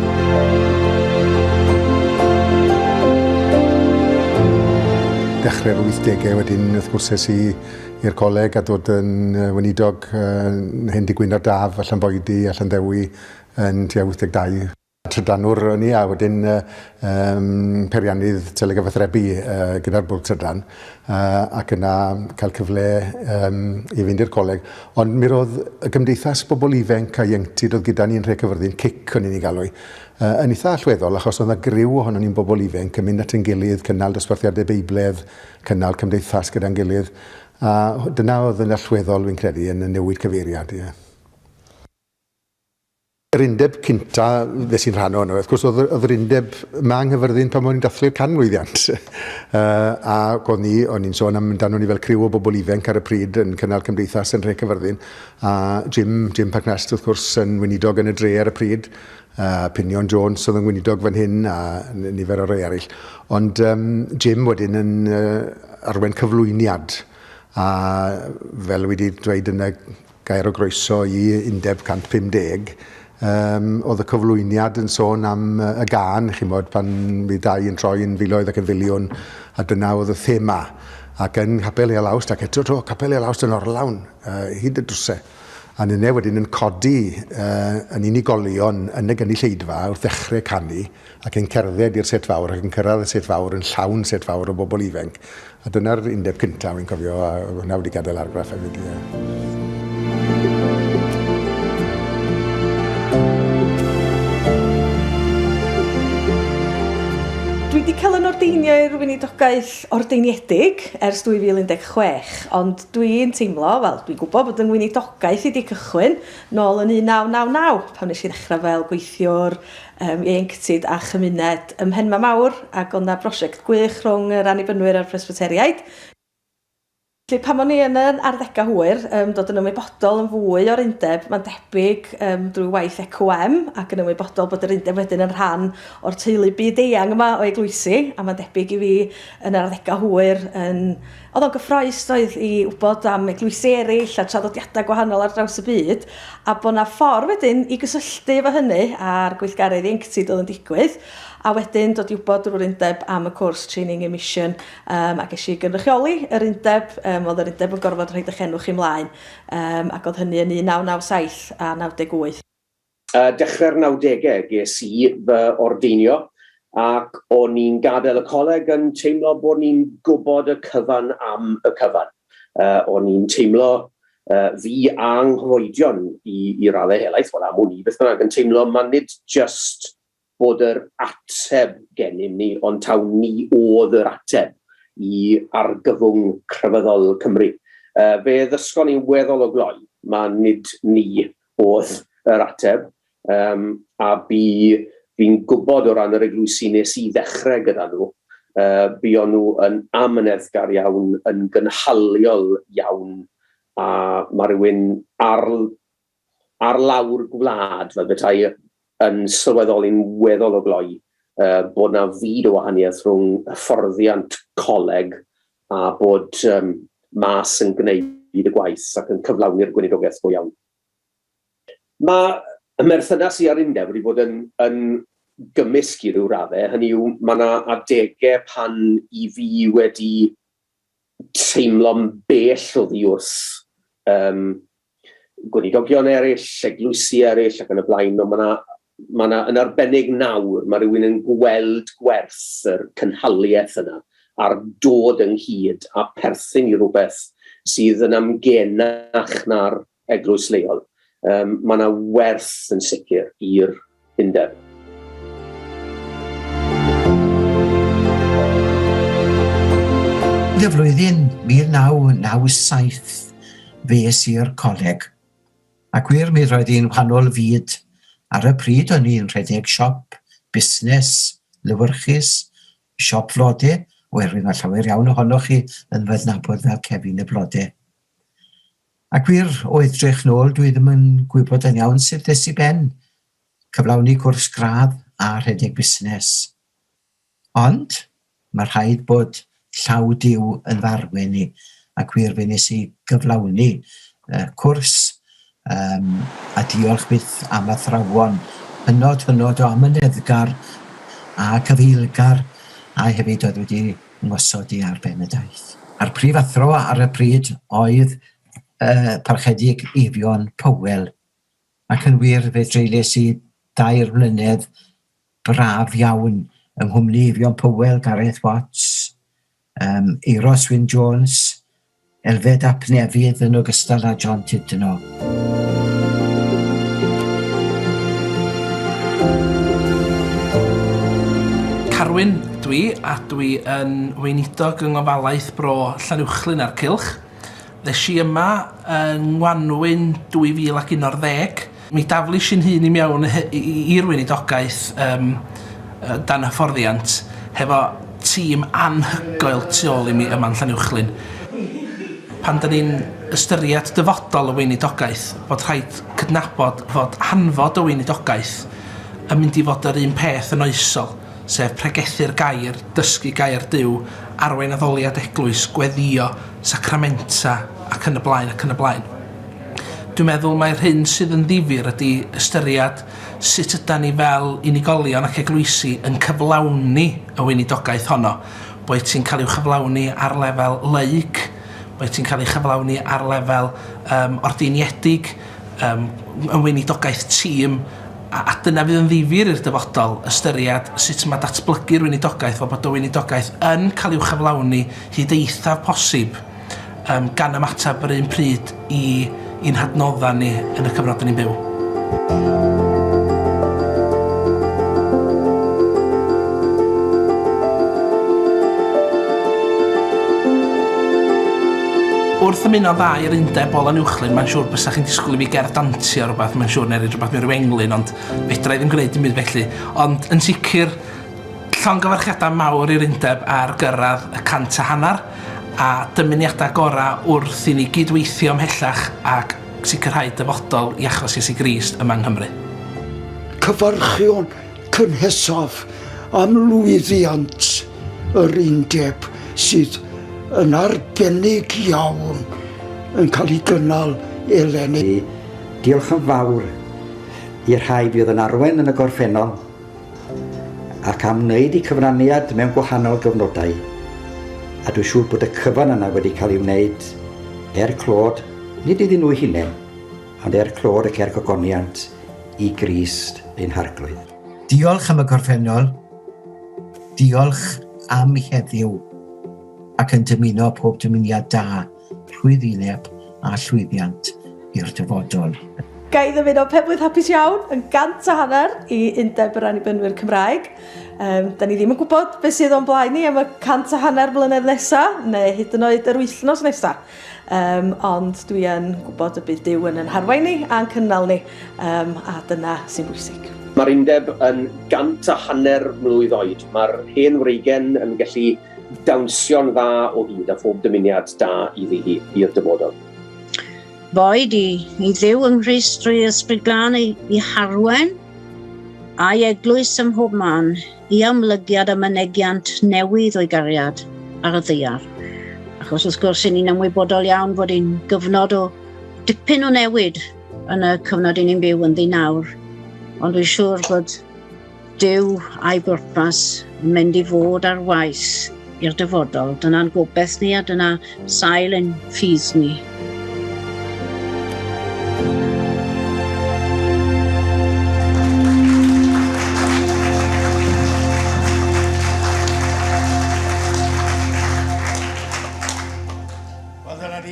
Dechrau'r 80au wedyn wrth gwrs i'r coleg a dod yn weinidog hen digwyn ar Daf, allan Boedi, allan Dewi yn tua 82. Trydanwr o'n i a wedyn periannydd Teleg a Feithrebu gyda'r bwrdd Trydan ac yna cael cyfle i fynd i'r coleg. Ond mi roedd y gymdeithas bobl ifanc a ieuenctid oedd gyda ni'n Nhrecyfyrddin, CIC o'n i'n ei galw, yn eitha allweddol achos oedd yna griw ohono ni'n bobl ifanc yn mynd at ein gilydd, cynnal dosbarthiadau Beibledd, cynnal cymdeithas gyda'n gilydd. A dyna oedd yn allweddol fi'n credu yn y newid cyfeiriad. Yr undeb cynta fe sy'n rhan o'n wrth gwrs oedd yr undeb yma yng Nghyfyrddin pan o'n i'n dathlu'r canmlwyddiant. O'n i'n sôn amdano ni fel criw o bobl ifanc ar y pryd yn cynnal cymdeithas yn Nhrecyfyrddin. A Jim Pagnest wrth gwrs yn weinidog yn y dre ar y pryd. Pinion Jones oedd yn weinidog fan hyn a nifer o rei eraill. Ond Jim wedyn yn arwen cyflwyniad. A fel wedi dweud yn y gair o groeso i undeb 150, oedd y cyflwyniad yn sôn am y gân, chi'n bod, pan fi dau yn troi yn filoedd ac yn filiwn, a dyna oedd y thema. Ac yn Capel Iel Awst, ac eto Capel Iel Awst yn Orlawn, hyd y drwsau. A nyne wedyn yn codi yn unigolion yn y gynulleidfa wrth ddechrau canu, ac yn cerdded i'r set fawr, ac yn cyrraedd y set fawr yn llawn set fawr o bobl ifanc. A dyna'r undeb cyntaf, fi'n cofio, a hwnna wedi gadael argraff hefyd. Dwi wedi cael yn ordeinio i'r weinidogaeth ordeiniedig ers 2016, ond dwi'n teimlo, wel, dwi'n gwybod bod yn weinidogaeth wedi cychwyn nôl yn 1999, pan nes i ddechrau fel gweithiwr ieuenctid a chymuned ym Mhenma Mawr, ac oedd yna brosiect gwych rhwng yr annibynwyr a'r Presbyteriaid. Pan o'n i yn arddegau hwyr, dod yn ymwybodol yn fwy o'r undeb, mae'n debyg drwy waith ECOM ac yn ymwybodol bod yr undeb wedyn yn rhan o'r teulu byd eang yma o eglwysi, a mae'n debyg i fi yn arddegau hwyr oedd o'n gyffroes doedd i wybod am eglwysi eraill a traddodiadau gwahanol ar draws y byd, a bod yna ffordd wedyn i gysylltu efo hynny a'r gweithgaredd ieuenctid oedd yn digwydd, a wedyn dod i wybod drwy'r undeb am y cwrs Training and Mission ac eisiau gynrychioli yr undeb, oedd yr undeb yn gorfod rhaid eich enwch i mlaen, ac oedd hynny yn 1997 a 98. Dechrau'r 90au ges i fy ordeinio, ac o'n i'n gadael y coleg yn teimlo bod ni'n gwybod y cyfan am y cyfan. O'n i'n teimlo fi anghyhoedion i raddau helaeth, wel am hwn i beth bynnag yn teimlo, mae'n nid just bod yr ateb gennym ni, ond taw ni oedd yr ateb i argyfwng crefyddol Cymru. Fe ddysgon ni'n weddol o gloi, mae nid ni oedd yr ateb, a fi'n gwybod o ran yr eglwysi nes i ddechrau gyda nhw, buon nhw yn amyneddgar iawn, yn gynhaliol iawn, a mae rhywun ar lawr gwlad fel betai yn sylweddoli'n weddol o gloi bod na fyd o wahaniaeth rhwng hyfforddiant coleg a bod mas yn gwneud y gwaith ac yn cyflawni'r gweinidogaeth go iawn. Mae y merthynas i ar undeb wedi bod yn gymysg i ryw raddau. Hynny yw, mae yna adegau pan i fi wedi teimlo'n bell o ddi wrth gwenidogion eraill, eglwysi eraill ac yn y blaen. Mae yna yn arbennig nawr, mae rhywun yn gweld gwerth yr cynhaliaeth yna a'r dod ynghyd a perthyn i rhywbeth sydd yn amgenach na'r eglwys leol. Mae yna werth yn sicr i'r undeb. Y flwyddyn 1997 fes i'r coleg. Ac wir mi roedd hi'n wahanol fyd. Ar y pryd o'n i'n rhedeg siop, busnes, lywyrchus, siop flodau, oherwydd mae llawer iawn ohonoch chi yn fy nabod fel Cefn y Blodau. Ac wir o edrych nôl, dwi ddim yn gwybod yn iawn sut des i ben. Cyflawni cwrs gradd a rhedeg busnes. Ond mae rhaid bod llaw diw yn farwen ni, ac wir fe nes i gyflawni cwrs a diolch byth am athrawon, hynod o amyneddgar a cyfeilgar, a hefyd oedd wedi ngosod i ar ben y daith. A'r prif athro ar y pryd oedd parchedig Eifion Powell, ac yn wir fe dreiles i 2 mlynedd braf iawn yng nghwmni Eifion Powell, Gareth Watts, Euros Wyn Jones, Elfed ap Nefydd yn ogystal â John Tidno. Carwyn dwi, a dwi yn weinidog yng ngofalaeth Bro Llanuwchlyn a'r Cylch. Ddes i yma yn Gwanwyn 2011. Mi daflis i'n hun i mewn i'r weinidogaeth dan hyfforddiant hefo tîm anhygoel tu ôl i mi yma'n Llanuwchlyn. Pan dyn ni'n ystyried dyfodol y weinidogaeth, bod rhaid cydnabod fod hanfod y weinidogaeth yn mynd i fod yr un peth yn oesol, sef pregethu'r gair, dysgu gair Duw, arwain addoliad eglwys, gweddio, sacramenta ac yn y blaen ac yn y blaen. Dwi'n meddwl mae'r hyn sydd yn ddifyr ydy ystyried sut ydyn ni fel unigolion ac eglwysi yn cyflawni y weinidogaeth honno. Boed ti'n cael i'w chyflawni ar lefel laic, boed ti'n cael ei chyflawni ar lefel ordiniedig, yn weinidogaeth tîm, a dyna fydd yn ddifyr i'r dyfodol ystyried sut mae datblygu'r weinidogaeth fel bod y weinidogaeth yn cael i'w chyflawni hyd eithaf posib gan ymatab yr un pryd i'n hadnoddau ni yn y cyfnod ni'n byw. Wrth ymuno dda i'r undeb o Llanuwchlyn, mae'n siŵr bysach chi'n disgwyl i fi ger dantio o rhywbeth, mae'n siŵr neu rhywbeth mewn ryw englyn, ond fedra i ddim gwneud dim byd felly. Ond yn sicr, llongyfarchiadau mawr i'r undeb ar gyrraedd y 150, a dymuniadau gorau wrth i ni gydweithio ymhellach ac sicrhau dyfodol i achos Iesu Grist yma yng Nghymru. Cyfarchion cynhesaf am lwyddiant yr undeb sydd yn arbennig iawn yn cael ei gynnal eleni. Diolch yn fawr i'r rhai bydd yn arwain yn y gorffennol ac am wneud eu cyfraniad mewn gwahanol gyfnodau. A dwi'n siŵr bod y cyfan yna wedi cael ei wneud clod, nid iddyn nhw hunain, ond clod ac gogoniant i Grist ein harglwydd. Diolch am y gorffennol, diolch am heddiw, ac yn dymuno pob dymuniad da, llwyddianeb a llwyddiant i'r dyfodol. Ga i ddymuno Penblwydd hapus iawn yn 150 i undeb yr annibynwyr Cymraeg. Da ni ddim yn gwybod beth sydd o'n blaen ni am y 150 mlynedd nesaf, neu hyd yn oed yr wythnos nesaf. Ond dwi yn gwybod y bydd Duw yn harwain ni a'n cynnal ni, a dyna sy'n bwysig. Mae'r undeb yn 150 mlwydd oed. Mae'r hen wreigen yn gallu dawnsio'n dda o hyd a phob dymuniad da i'r dyfodol. Boed i Dduw yng Nghrist drwy Ysbryd Glân i harwen a'i eglwys ym mhob man i amlygiad y mynegiant newydd o'i gariad ar y ddaear. Achos wrth gwrs i ni'n ymwybodol iawn bod hi'n gyfnod o dipyn o newid yn y cyfnod i ni'n byw yn ddi nawr. Ond dwi'n siŵr bod Dyw a'i bwrpas yn mynd i fod ar waith i'r dyfodol. Dyna'n gobeith ni a dyna sail ein ffydd ni.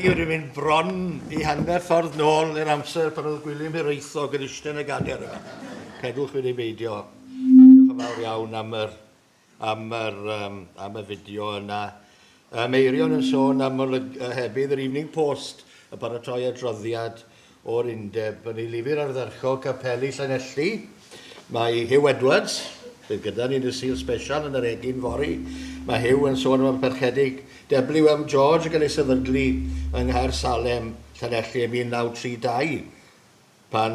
Wedi mynd bron i hanner ffordd nôl i'r amser pan oedd Gwilym Hiraethog yn eistedd yn y gader yma. Cedwch wedi beidio. Diolch yn fawr iawn am y fideo yna. Meirion yn sôn am hebydd yr Evening Post y paratoi adroddiad o'r undeb yn ei lifur ardderchog Capeli Llanelli. Mae Hugh Edwards, bydd gyda ni'n y Sil Special yn yr egin fori. Mae Hugh yn sôn am perchedig W.M. George yn cael ei sefydlu yng Nghaer Salem, Llanelli ym 1932, pan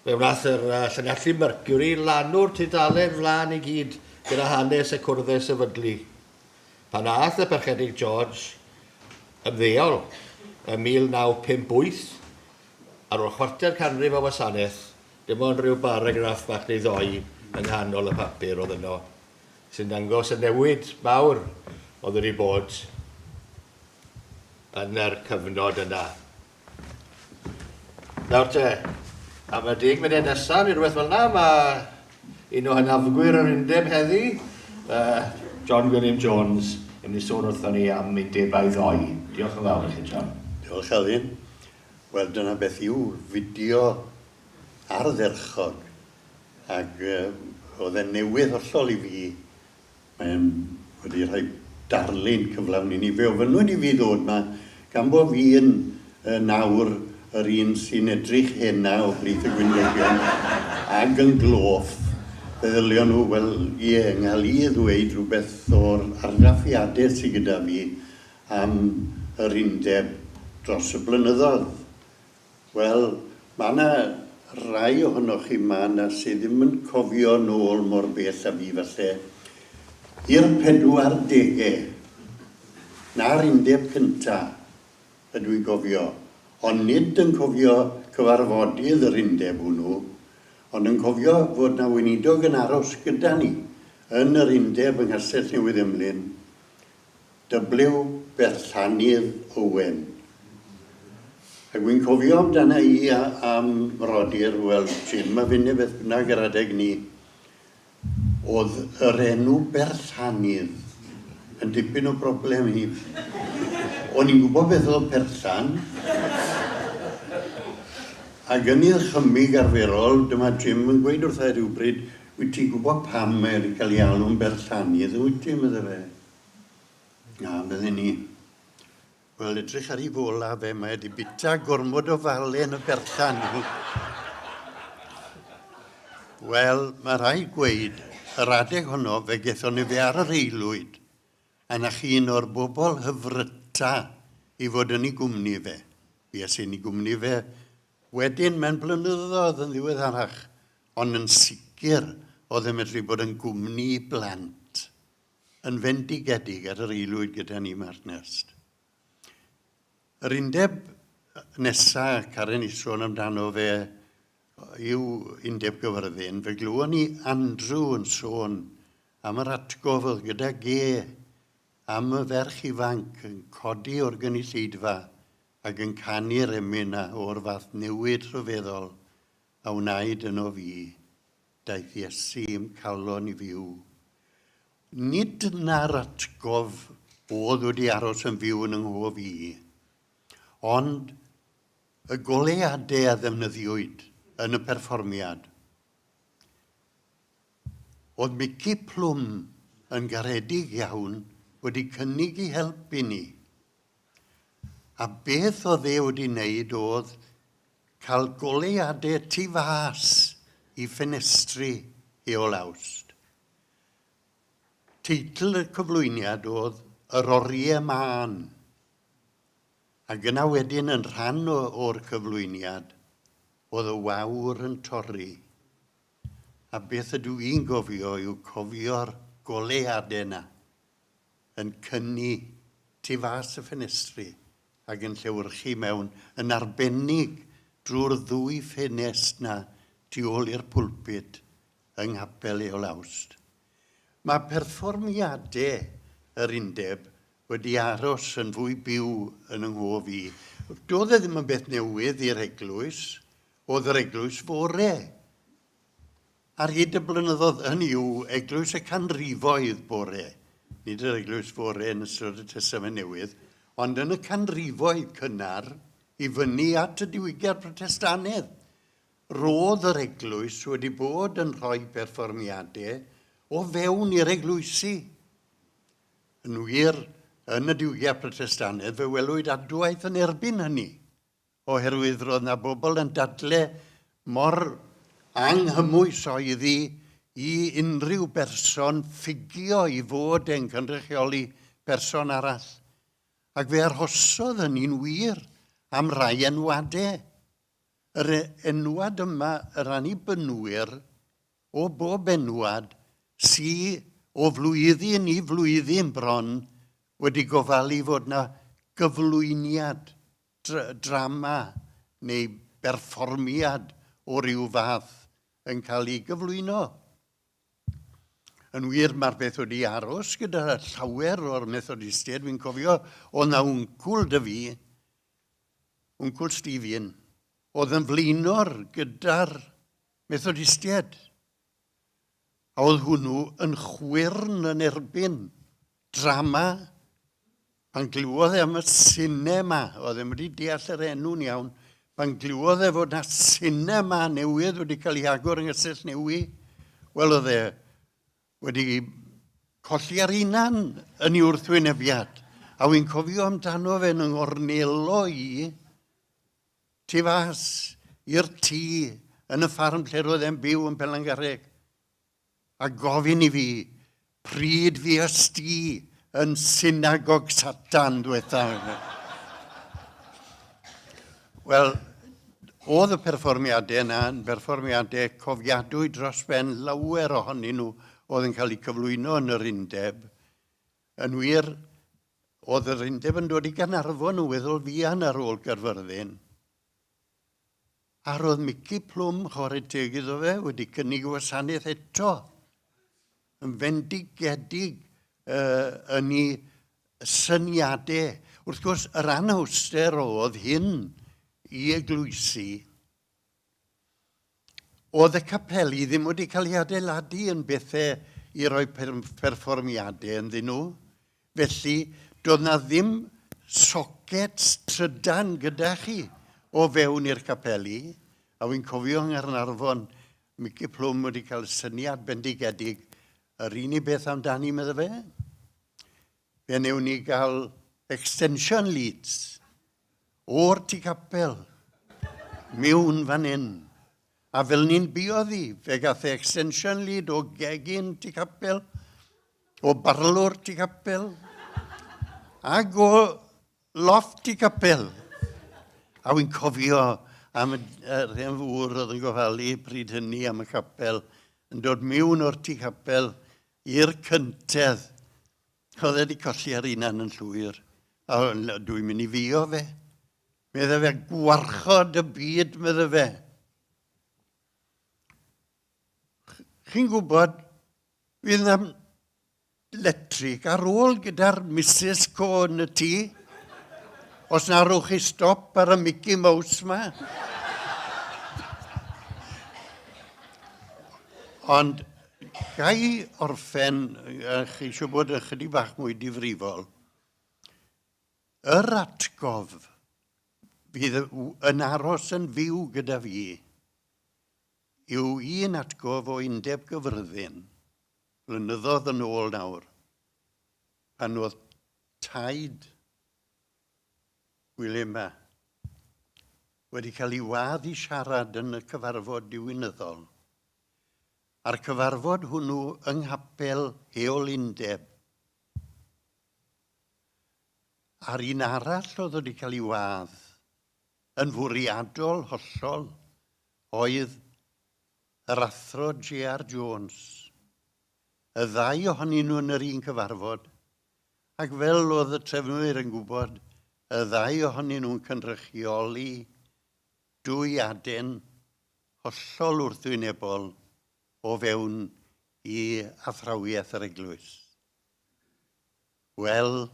fe wnaeth yr Llanelli Mercury lanw'r tudalen flaen i gyd gyda hanes y cwrdd sefydlu. Pan aeth y perchedig George ymddeol ym 1958, ar ôl chwarter canrif o wasanaeth, dim ond rhyw baragraff bach neu ddoi yng nghanol y papur oedd yno, sy'n dangos y newid mawr oedd wedi bod yn yr cyfnod yna. Nawr te, am y 10 munud nesaf, neu rhywbeth fel yna, mae un o hynafgwyr yr undeb heddi, John William Jones, yn mynd i sôn wrthon ni am undebau ddoi. Diolch yn fawr i chi, John. Diolch, Elin. Wel, dyna beth yw fideo ardderchog, ac oedd e'n newydd hollol i fi. Mae'n wedi rhoi darlun cyflawn i ni. Fe ofynnwyd i fi ddod yma, gan bod fi yn nawr yr un sy'n edrych hynna o blith y gwynwegion ac yn gloff. Fe ddylio nhw, wel, yng ngael i ddweud rhywbeth o'r argraffiadau sydd gyda fi am yr undeb dros y blynyddoedd. Wel, mae yna rai ohonoch chi yma sydd ddim yn cofio nôl mor bell a fi falle. I'r 40au, na'r undeb cyntaf ydw i'n cofio, ond nid yn cofio cyfarfodydd yr undeb hwnnw, ond yn cofio fod na weinidog yn aros gyda ni yn yr undeb yng Nghastell Newydd Emlyn, W. Berllanydd Owen. Ac wy'n cofio amdana i am rodyr, wel, Jim a fyny beth bynnag yr adeg ni, oedd yr enw Berllanydd yn dipyn o broblem i. O'n i'n gwybod beth oedd Perllan, ac yn i'r chymig arferol, dyma Jim yn gweud wrtha rhywbryd, wyt ti'n gwybod pam mae wedi cael ei alw'n Berllanydd, wyt ti'n meddwl fe? Na, bydden ni. Wel, edrych ar ei fola fe, mae wedi bita gormod o falen y Berllan. Wel, mae rhaid gweud, yr adeg honno fe gethon ni fe ar yr eilwyd, a na chi un o'r bobl hyfryta i fod yn ei gwmni fe. Fi as yn ei gwmni fe wedyn mewn blynyddoedd yn ddiweddarach, ond yn sicr oedd e'n medru bod yn gwmni i blant, yn fendigedig ar yr eilwyd gyda ni Marnest. Yr undeb nesaf, Karen i sôn amdano fe, yw undeb gyfyrddin. Fe glywon ni Andrew yn sôn am yr atgofod gyda ge, am y ferch ifanc yn codi o'r gynulleidfa ac yn canu'r emyn o'r fath newid rhyfeddol a wnaid yno fi, daeth Iesu i'm calon i fyw. Nid yna'r atgof oedd wedi aros yn fyw yn ynghof i, ond y goleuadau a ddefnyddiwyd yn y perfformiad. Oedd Mici Plwm yn garedig iawn wedi cynnig i helpu ni. A beth oedd e wedi wneud oedd cael goleuadau tu fas i ffenestri i Olawst. Teitl y cyflwyniad oedd Yr Oriau Mân. Ac yna wedyn yn rhan o'r cyflwyniad, oedd y wawr yn torri. A beth ydw i'n gofio yw cofio'r goleuadau yna yn cynnu tu fas y ffenestri ac yn llewyrchu mewn yn arbennig drwy'r ddwy ffenest na tu ôl i'r pwlpit yng Nghapel Eolawst. Mae perfformiadau yr undeb wedi aros yn fwy byw yn ynghof i. Doedd e ddim yn beth newydd i'r eglwys, oedd yr eglwys fore. Ar hyd y blynyddoedd hynny yw eglwys y canrifoedd bore. Nid yr eglwys fore yn ystod y Testament Newydd, ond yn y canrifoedd cynnar i fyny at y diwygiad Protestannedd. Roedd yr eglwys wedi bod yn rhoi perfformiadau o fewn i'r eglwysi. Yn wir, yn y diwygiad Protestannedd, fe welwyd adwaith yn erbyn hynny, oherwydd roedd yna bobl yn dadle mor anghymwys oeddi i unrhyw berson ffigio i fod yn cynrychioli person arall. Ac fe arhosodd hynny'n wir am rai enwadau. Yr enwad yma, yr annibynwyr o bob enwad sy'n o flwyddyn i flwyddyn bron wedi gofalu fod yna gyflwyniad, drama neu berfformiad o ryw fath yn cael ei gyflwyno. Yn wir, mae'r beth wedi aros gyda llawer o'r Methodistiaid. Fi'n cofio, oedd na wncwl dy fi, wncwl Stephen, oedd yn flino'r gyda'r Methodistiaid. A oedd hwnnw yn chwyrn yn erbyn drama. Pan glywodd e am y cinema, oedd e wedi deall yr enw'n iawn, pan glywodd e fod na cinema newydd wedi cael ei agor yng Nghysell Newy, wel oedd e wedi colli ar unan yn ei wrthwynebiad. A wy'n cofio amdano fe yn ngornelo i tu fas i'r tŷ yn y ffarm lle roedd e'n byw yn Pelangarreg. A gofyn i fi, pryd fi ysti yn synagog Satan diwetha. Wel, oedd y perfformiadau yna yn perfformiadau cofiadwy dros ben lawer ohonyn nhw oedd yn cael ei cyflwyno yn yr undeb. Yn wir, oedd yr undeb yn dod i Gaernarfon yn weddol fuan ar ôl Gaerfyrddin. A roedd Mici Plwm, chwarae teg iddo fe, wedi cynnig wasanaeth eto. Yn fendigedig yn ei syniadau. Wrth gwrs, yr anhawster oedd hyn i eglwysi. Oedd y capeli ddim wedi cael ei adeiladu yn bethau i roi perfformiadau ynddyn nhw. Felly, doedd na ddim socets trydan gyda chi o fewn i'r capeli. A wy'n cofio yng Nghaernarfon, Mici Plwm wedi cael syniad bendigedig. Yr unig beth amdani, medda fe, fe newn ni gael extension leads o'r tu capel, mewn fan hyn. A fel ni'n bioddi, fe gath extension lead o gegin tu capel, o barlwr tu capel, ag o loft tu capel. A wy'n cofio am y rhan fwr oedd yn gofalu pryd hynny am y capel, yn dod mewn o'r tu capel i'r cyntedd. Oedd wedi colli ar unan yn llwyr. A dwi'n mynd i fio fe. Medda fe gwarchod y byd, medda fe. Chi'n gwybod, fydd yna letrig ar ôl gyda'r Mrs. Co yn y tŷ. Os na rwch chi stop ar y Mickey Mouse ma. Ond gai orffen, chi eisiau bod yn chydig bach mwy difrifol, yr atgof fydd yn aros yn fyw gyda fi yw un atgof o Undeb Gyfyrddin, blynyddoedd yn ôl nawr, pan oedd taid William Ma wedi cael ei wadd i siarad yn y cyfarfod diwynyddol. A'r cyfarfod hwnnw yng Nghapel Heol Undeb. A'r un arall oedd wedi cael ei wadd yn fwriadol hollol oedd yr athro J.R. Jones. Y ddau ohonyn nhw yn yr un cyfarfod, ac fel oedd y trefnwyr yn gwybod, y ddau ohonyn nhw'n cynrychioli dwy aden hollol wrthwynebol o fewn i athrawiaeth yr eglwys. Wel,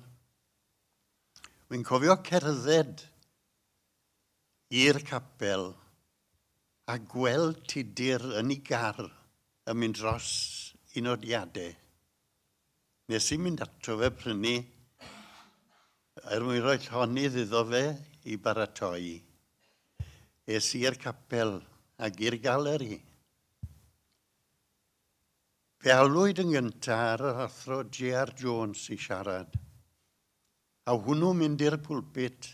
wy'n cofio cerdded i'r capel a gweld Tudur yn ei gar yn mynd dros un o diadau. Nes i'n mynd ato fe prynu mwyn rhoi llonydd iddo fe i baratoi. Es i'r capel ac i'r galeri. Fe alwyd yn gyntaf ar yr athro J.R. Jones i siarad. A hwnnw mynd i'r pwlpit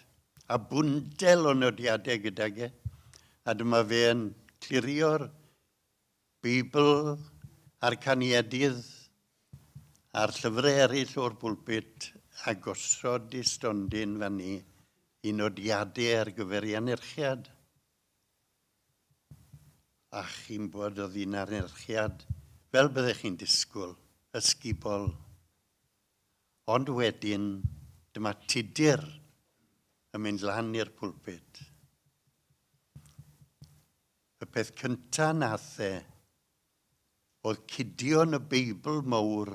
a bwndel o nodiadau gydag e. A dyma fe yn clirio'r Beibl a'r caniadydd a'r llyfrau eraill o'r pwlpit a gosod i stondin fan ni i nodiadau ar gyfer ei anerchiad. A chi'n bod oedd hi'n anerchiad fel byddech chi'n disgwyl, ysgubol. Ond wedyn, dyma Tudur yn mynd lan i'r pwlpit. Y peth cyntaf nath oedd cydion y Beibl mawr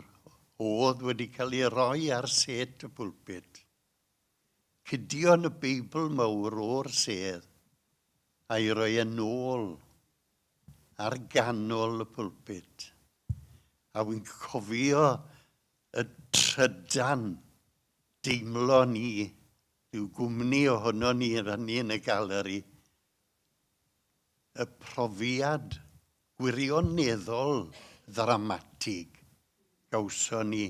oedd wedi cael ei roi ar set y pwlpit. Cydion y Beibl mawr o'r sedd a'i roi yn ôl ar ganol y pwlpit. A wy'n cofio y trydan deimlo ni, yw gwmni ohono ni yn y galeri, y profiad gwirioneddol ddramatig gawson ni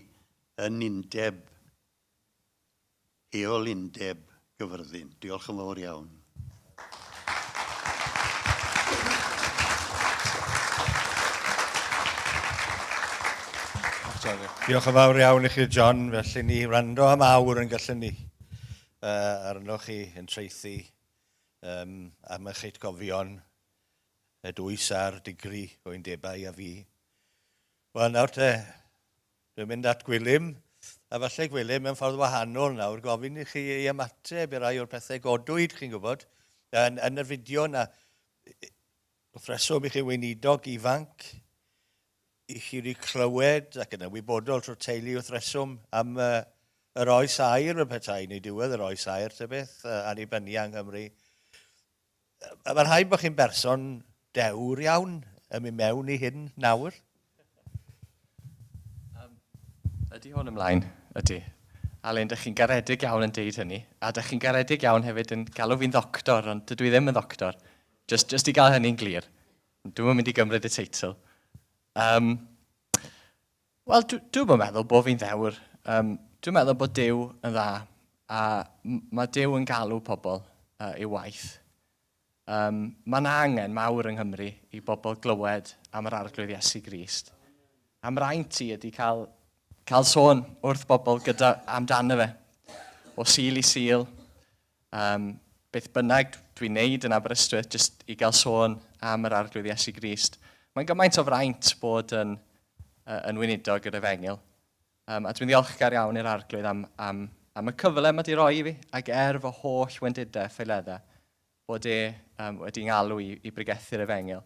yn undeb, heol undeb Gyfyrddin. Diolch yn fawr iawn. Diolch yn fawr iawn i chi, John. Felly ni rando am awr yn gallu ni. Arnoch chi yn treithi am eich eitgofion y dwys a'r digri o undebau a fi. Wel, nawr te, dwi'n mynd at Gwilym, a falle Gwilym yn ffordd wahanol nawr, gofyn i chi ei ymateb i rai o'r pethau godwyd, chi'n gwybod, yn y fideo na, wrth reswm i chi weinidog ifanc, i chi wedi clywed ac yn ymwybodol trwy'r teulu wrth reswm am yr oes air y petai, neu diwedd yr oes air, te beth, annibynu yng Nghymru. Mae'n rhaid bod chi'n berson dewr iawn yn mynd mewn i hyn nawr. Ydy hwn ymlaen, ydy. Alun, ydych chi'n garedig iawn yn deud hynny, a ydych chi'n garedig iawn hefyd yn galw fi'n ddoctor, ond dydw i ddim yn ddoctor. Just i gael hynny'n glir. Dwi'n mynd i gymryd y teitl. Wel, dwi'n meddwl bod fi'n ddewr. Dwi'n meddwl bod Duw yn dda, a mae Duw yn galw pobl i waith. Mae'n angen mawr yng Nghymru i bobl glywed am yr arglwydd Iesu Grist. Am raint i ydy cael sôn wrth bobl amdano fe, o sil i sil. Beth bynnag dwi'n neud yn Aberystwyth, jyst i gael sôn am yr arglwydd Iesu Grist. Mae'n gymaint o fraint bod yn weinidog yr Efengyl. A dwi'n ddiolchgar iawn i'r arglwydd am y cyfle mae wedi roi i fi, ac fy holl wendidau ffeileddau, bod wedi'n galw i bregethu'r Efengyl.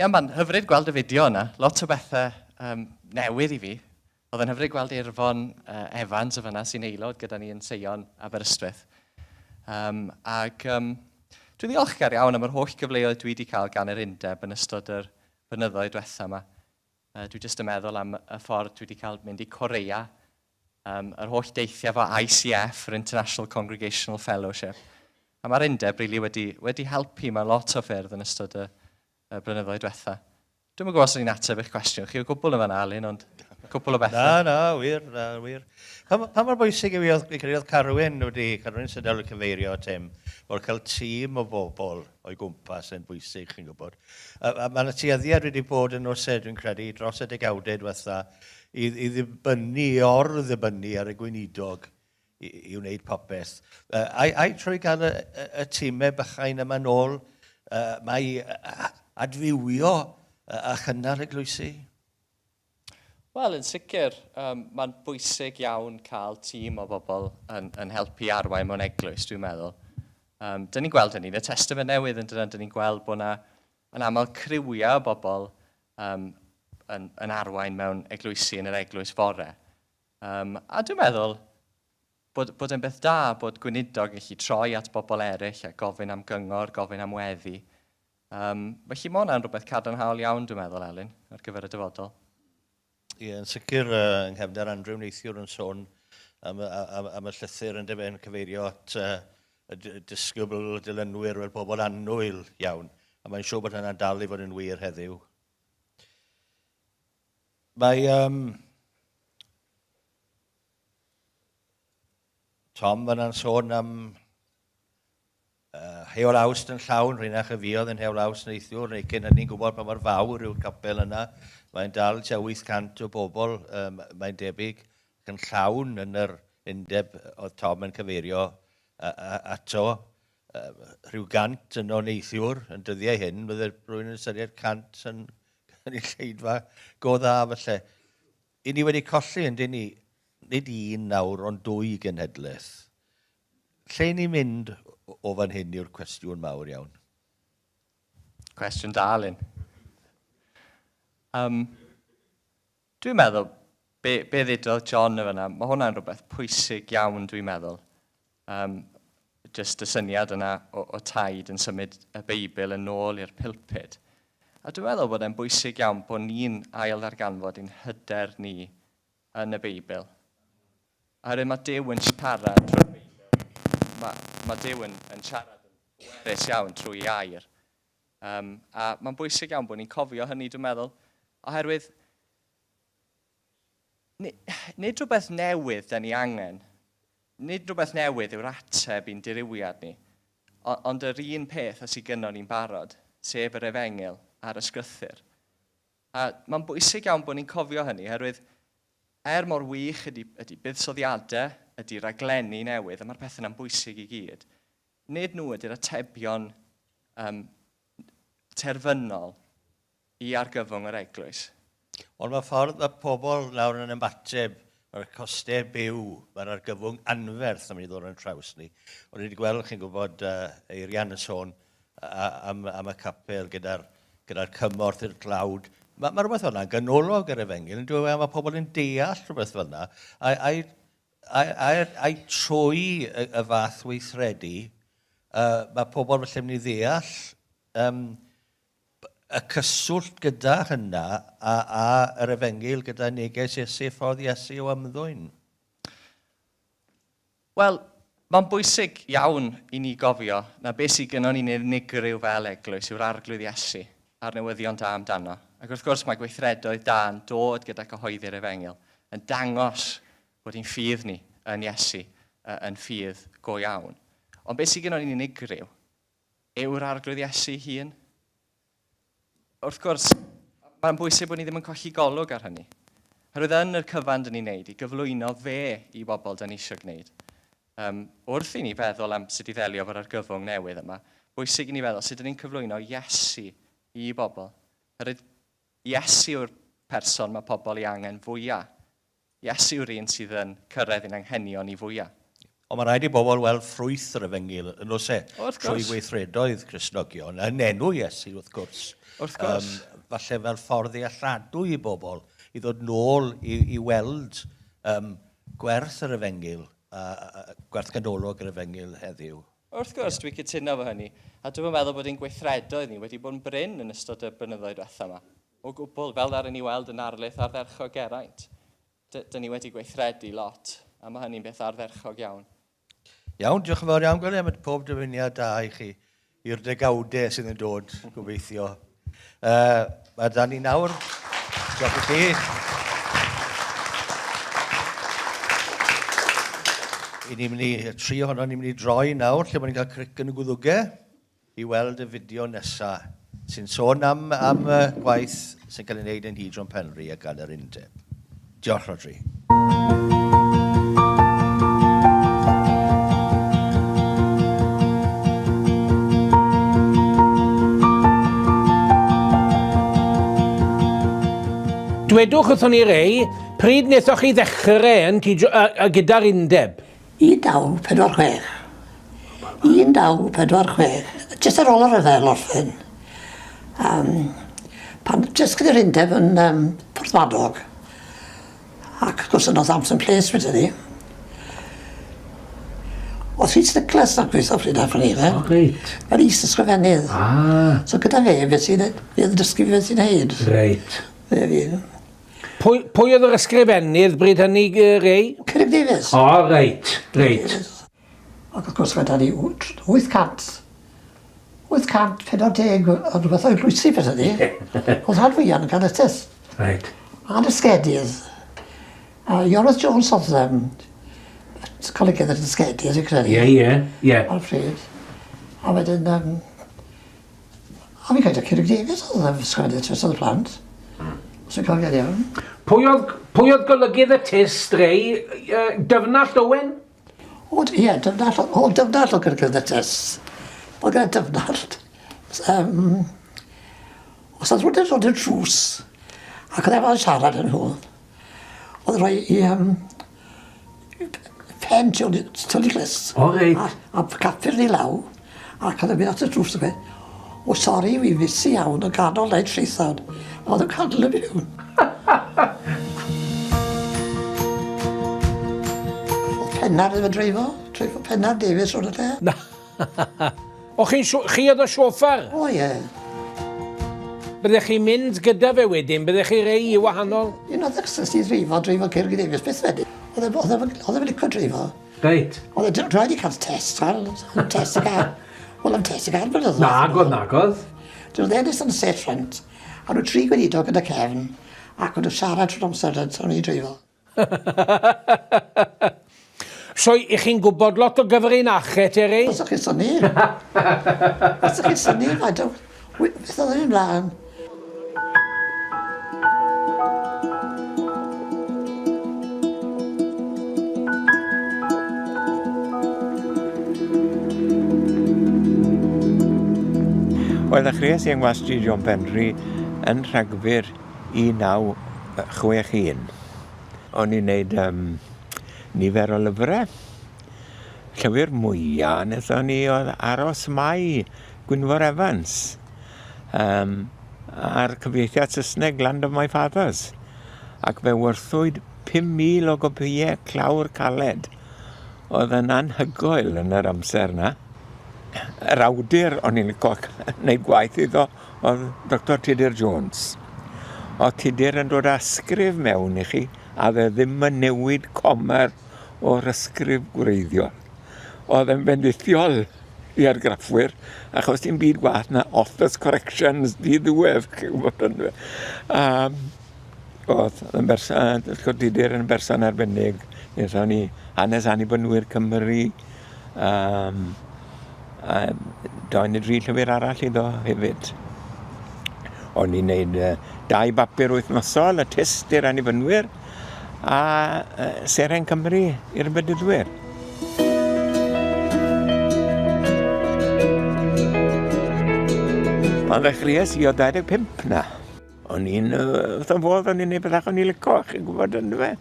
Mae'n hyfryd gweld y fideo yna, lot o bethau newydd i fi. Oedd yn hyfryd gweld Irfon Evans o fyna sy'n aelod gyda ni yn Seion Aberystwyth. Dwi'n ddiolchgar iawn am yr holl gyfleoedd dwi wedi cael gan yr undeb yn ystod yr blynyddoedd diwethaf yma. Dwi jyst yn meddwl am y ffordd dwi wedi cael mynd i Corea, yr holl deithiau fo ICF, yr International Congregational Fellowship. A mae'r undeb wedi helpu mewn lot o ffyrdd yn ystod y blynyddoedd diwethaf. Dwi'n yn gwybod os ydyn ni'n ateb eich cwestiwn. Chi o gwbl yn fan Alun, ond cwbl o bethau. Na, wir. Pa mor bwysig i credodd Carwyn sy'n dal y cyfeirio Tim, o'r cael tîm o bobl o'i gwmpas yn bwysig, chi'n gwybod. Mae'n tueddiad wedi bod yn orsedd, dwi'n credu, dros y degawdau diwetha, i ddibynnu ar y gweinidog i wneud popeth. A'i trwy gael y tîmau bychain yma nôl, mae adfywio a chynnar eglwysu? Wel, yn sicr, mae'n bwysig iawn cael tîm o bobl yn helpu arwain mewn eglwys, dwi'n meddwl. Dyn ni'n gweld hynny, y testament newydd yn dyn ni'n gweld bod yna yn aml criwiau o bobl yn arwain mewn eglwysi yn yr eglwys fore. A dwi'n meddwl bod yn beth da bod gweinidog yn gallu troi at bobl eraill a gofyn am gyngor, gofyn am weddi. Felly mae hwnna'n rhywbeth cadarnhaol iawn, dwi'n meddwl, Elin, ar gyfer y dyfodol. Ie, yn sicr yng nghefnder Andrew Neithiwr yn sôn am y llythyr yn dyfyn cyfeirio at y disgybl dilynwyr fel pobl annwyl iawn. A mae'n siŵr bod hynna'n dal i fod yn wir heddiw. Mae Tom fyna'n sôn am Heol Awst yn llawn, rhywun y fi oedd yn Heol Awst neithiwr, neu cyn hynny'n gwybod pa mor fawr yw'r capel yna. Mae'n dal tua 800 o bobl, mae'n debyg, yn llawn yn yr undeb oedd Tom yn cyfeirio ato. Rhyw 100 yn o neithiwr yn dyddiau hyn, bydd rhywun yn ystyried 100 yn ei lleidfa go dda falle. I ni wedi colli yn dyn ni, nid un nawr ond 2 genhedlaeth. Lle ni'n mynd o fan hyn yw'r cwestiwn mawr iawn? Cwestiwn da, Elin. Dwi'n meddwl, be ddedodd John y fyna, mae hwnna'n rhywbeth pwysig iawn, dwi'n meddwl. Just y syniad yna o taid yn symud y Beibl yn ôl i'r pulpid. A dwi'n meddwl bod e'n bwysig iawn bod ni'n ail ddarganfod i'n hyder ni yn y Beibl. Oherwydd mae Duw yn siarad trwy'r Beibl. Mae Duw yn siarad yn werus iawn trwy air. A mae'n bwysig iawn bod ni'n cofio hynny, dwi'n meddwl. Oherwydd, nid rhywbeth newydd da ni angen. Nid rhywbeth newydd yw'r ateb i'n diriwiad ni. Ond yr un peth os i gynno ni'n barod, sef yr Efengil a'r ysgrythyr. A mae'n bwysig iawn bod ni'n cofio hynny, oherwydd mor wych ydy buddsoddiadau, ydy raglenni newydd, a mae'r peth yna'n bwysig i gyd. Nid nhw ydy'r atebion terfynol i argyfwng yr eglwys. Ond mae ffordd y pobl nawr yn ymateb, mae'r costau byw, mae'r argyfwng anferth yn mynd i ddod yn traws ni. Ond wedi gweld, chi'n gwybod, Eirian yn sôn am y capel gyda'r cymorth i'r glawd. Mae rhywbeth hwnna'n ganolog yr Efengil, yn dweud mae pobl yn deall rhywbeth hwnna. A'i trwy y fath weithredu, mae pobl felly mynd i ddeall y cyswllt gyda hynna a yr Efengil gyda neges Iesu, ffordd Iesu o ymddwyn. Wel, mae'n bwysig iawn i ni gofio na beth sydd gynnon ni'n unigryw fel eglwys yw'r arglwydd Iesu a'r newyddion da amdano. Ac wrth gwrs mae gweithredoedd da yn dod gyda cyhoeddi'r Efengil yn dangos bod hi'n ffydd ni yn Iesu yn ffydd go iawn. Ond beth sydd gynnon ni'n unigryw yw'r arglwydd Iesu hun. Wrth gwrs, mae'n bwysig bod ni ddim yn colli golwg ar hynny. Herwydd yn yr cyfan dyn ni'n neud i gyflwyno fe i bobl dyn ni eisiau gwneud. Wrth i ni feddwl am sut i ddelio fo'r argyfwng newydd yma, bwysig i ni feddwl sut dyn ni'n cyflwyno Iesu i bobl. Herwydd Iesu yw'r person mae pobl i angen fwyaf. Iesu yw'r un sydd yn cyrraedd yn anghenion i fwyaf. Ond mae rhaid i bobl weld ffrwyth yr Efengil yn oes trwy weithredoedd Cristnogion, yn enw Iesu wrth gwrs. Wrth gwrs. Falle fel ffordd i alladw i bobl i ddod nôl i weld gwerth yr Efengil, gwerth ganolog yr Efengil heddiw. Wrth gwrs, dwi'n cytuno fo hynny. A dwi'n meddwl bod ein gweithredoedd ni wedi bod yn bryn yn ystod y blynyddoedd diwethaf yma. O gwbl, fel ddaru ni weld yn arlyth ardderchog Geraint. Dyn ni wedi gweithredu lot, a mae hynny'n beth ardderchog iawn. Iawn, diolch yn fawr iawn, Gweli, am pob dyfyniad da i chi i'r degawdau sydd yn dod, gobeithio. Mae da ni nawr, diolch i chi. Tri ohono ni'n mynd i droi nawr, lle mae'n cael cric yn y gwddwgau, i weld y fideo nesaf, sy'n sôn am gwaith sy'n cael ei wneud yn Hydron Penri a gan yr undeb. Diolch, Rodri. Dwedwch wrthon ni rei, pryd wnaethoch chi ddechrau gyda'r undeb? 1946. 1946. Jyst ar ôl y rhyfel orffen. Pan jyst gyda'r undeb yn Porthmadog. Ac gwrs yn Northampton Place wedi ni. Oedd Rhys Nicholas na'n gweithio pryd ar ffyn efe. Reit. Yr is-ysgrifennydd. So gyda fe, fe yn dysgu fe sy'n neud. Reit. Fe fi. Pwy oedd yr ysgrifennydd bryd hynny Ray? Cerrig Davies. Reit. Reit. Ac wrth gwrs gyda ni 840 o rhywbeth o'i rwysi beth ydi. Oedd rhan fwyaf yn cael y test. Reit. A'n ysgedydd. Ioreth Jones oedd colegydd yr ysgedydd, ydych credu. Ie. Ar pryd. A wedyn, a fi'n cael Cerrig Davies oedd ysgedydd test oedd y plant. Os yw'n cofio'n iawn. Pwy oedd golygydd y test, Ray? Dyfnall Owen? Ie, dyfnall o golygydd y test. Oedd gyda dyfnall. Os oedd rhywun yn dod yn trws, ac oedd efo'n siarad yn nhw, oedd rhoi i pen Tony Glis. A capur ni law, ac oedd e'n mynd at y trws yn gweud, o sori, wi fusi iawn yn ganol leid treithawd. Oedd yn cadl y miwn. Oedd pennar yn y dreifo pennar Davies o'r lle. Na. O chi oedd o sioffar? O ie. Byddech chi'n mynd gyda fe wedyn? Byddech chi rei i wahanol? Un oedd ecstas i dreifo Cerrig Davies, beth wedyn? Oedd e'n licio dreifo. Reit. Oedd e'n rhaid i cael test, test y gael. Wel, am test y gael blynyddoedd. Nagodd. Dwi'n ddedys yn y set front, a nhw 3 gweinidog gyda Cefn, ac o'n nhw siarad trwy'r amser o'n i dreifo. So, i chi'n gwybod lot o gyfrinachau, Terry? Os ydych chi'n syni. Os ydych chi'n syni, beth oedd yn ymlaen. Wel, ddechreuais i yng Ngwastri John Penry yn Rhagfyr 1961. O'n i'n neud nifer o lyfrau. Llyfr mwyaf wnaethon ni oedd Aros Mai Gwynfor Evans a'r cyfieithiad Saesneg Land of My Fathers. Ac fe werthwyd 5,000 o gopïau clawr caled. Oedd yn anhygoel yn yr amser yna. Yr awdur o'n i'n licio wneud gwaith iddo oedd Dr Tudur Jones. Oedd Tudur yn dod ysgrif mewn i chi a fe ddim yn newid comer o'r ysgrif gwreiddiol. Oedd yn bendithiol i argraffwyr achos dim byd gwaith na author's corrections ddiwedd. Oedd yn berson, Tudur yn berson arbennig. Wnaethon ni hanes annibynnwyr Cymru. Do'n i 3 llyfr arall iddo hefyd. O'n i'n neud 2 bapur wythnosol, y test i'r annibynnwyr, a Seren Cymru i'r bedyddwyr. Pan ddechreuais i o 25 na. O'n i'n neud bethach o'n i'n licio, chi'n gwybod yn fe.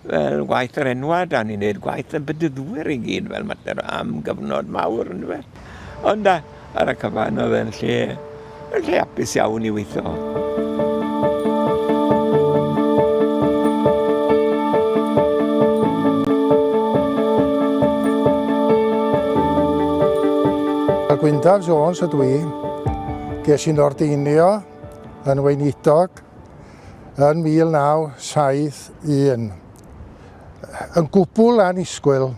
Fel gwaith yr enwad, a ni'n neud gwaith y bedyddwyr i gyd fel mater am gyfnod mawr yn fe. Ond ar y cyfan oedd e'n lle hapus iawn i weithio. Gwyndaf Jones ydw i. Ges i'n ordeinio yn Weinidog yn 1971. Yn gwbl anisgwyl,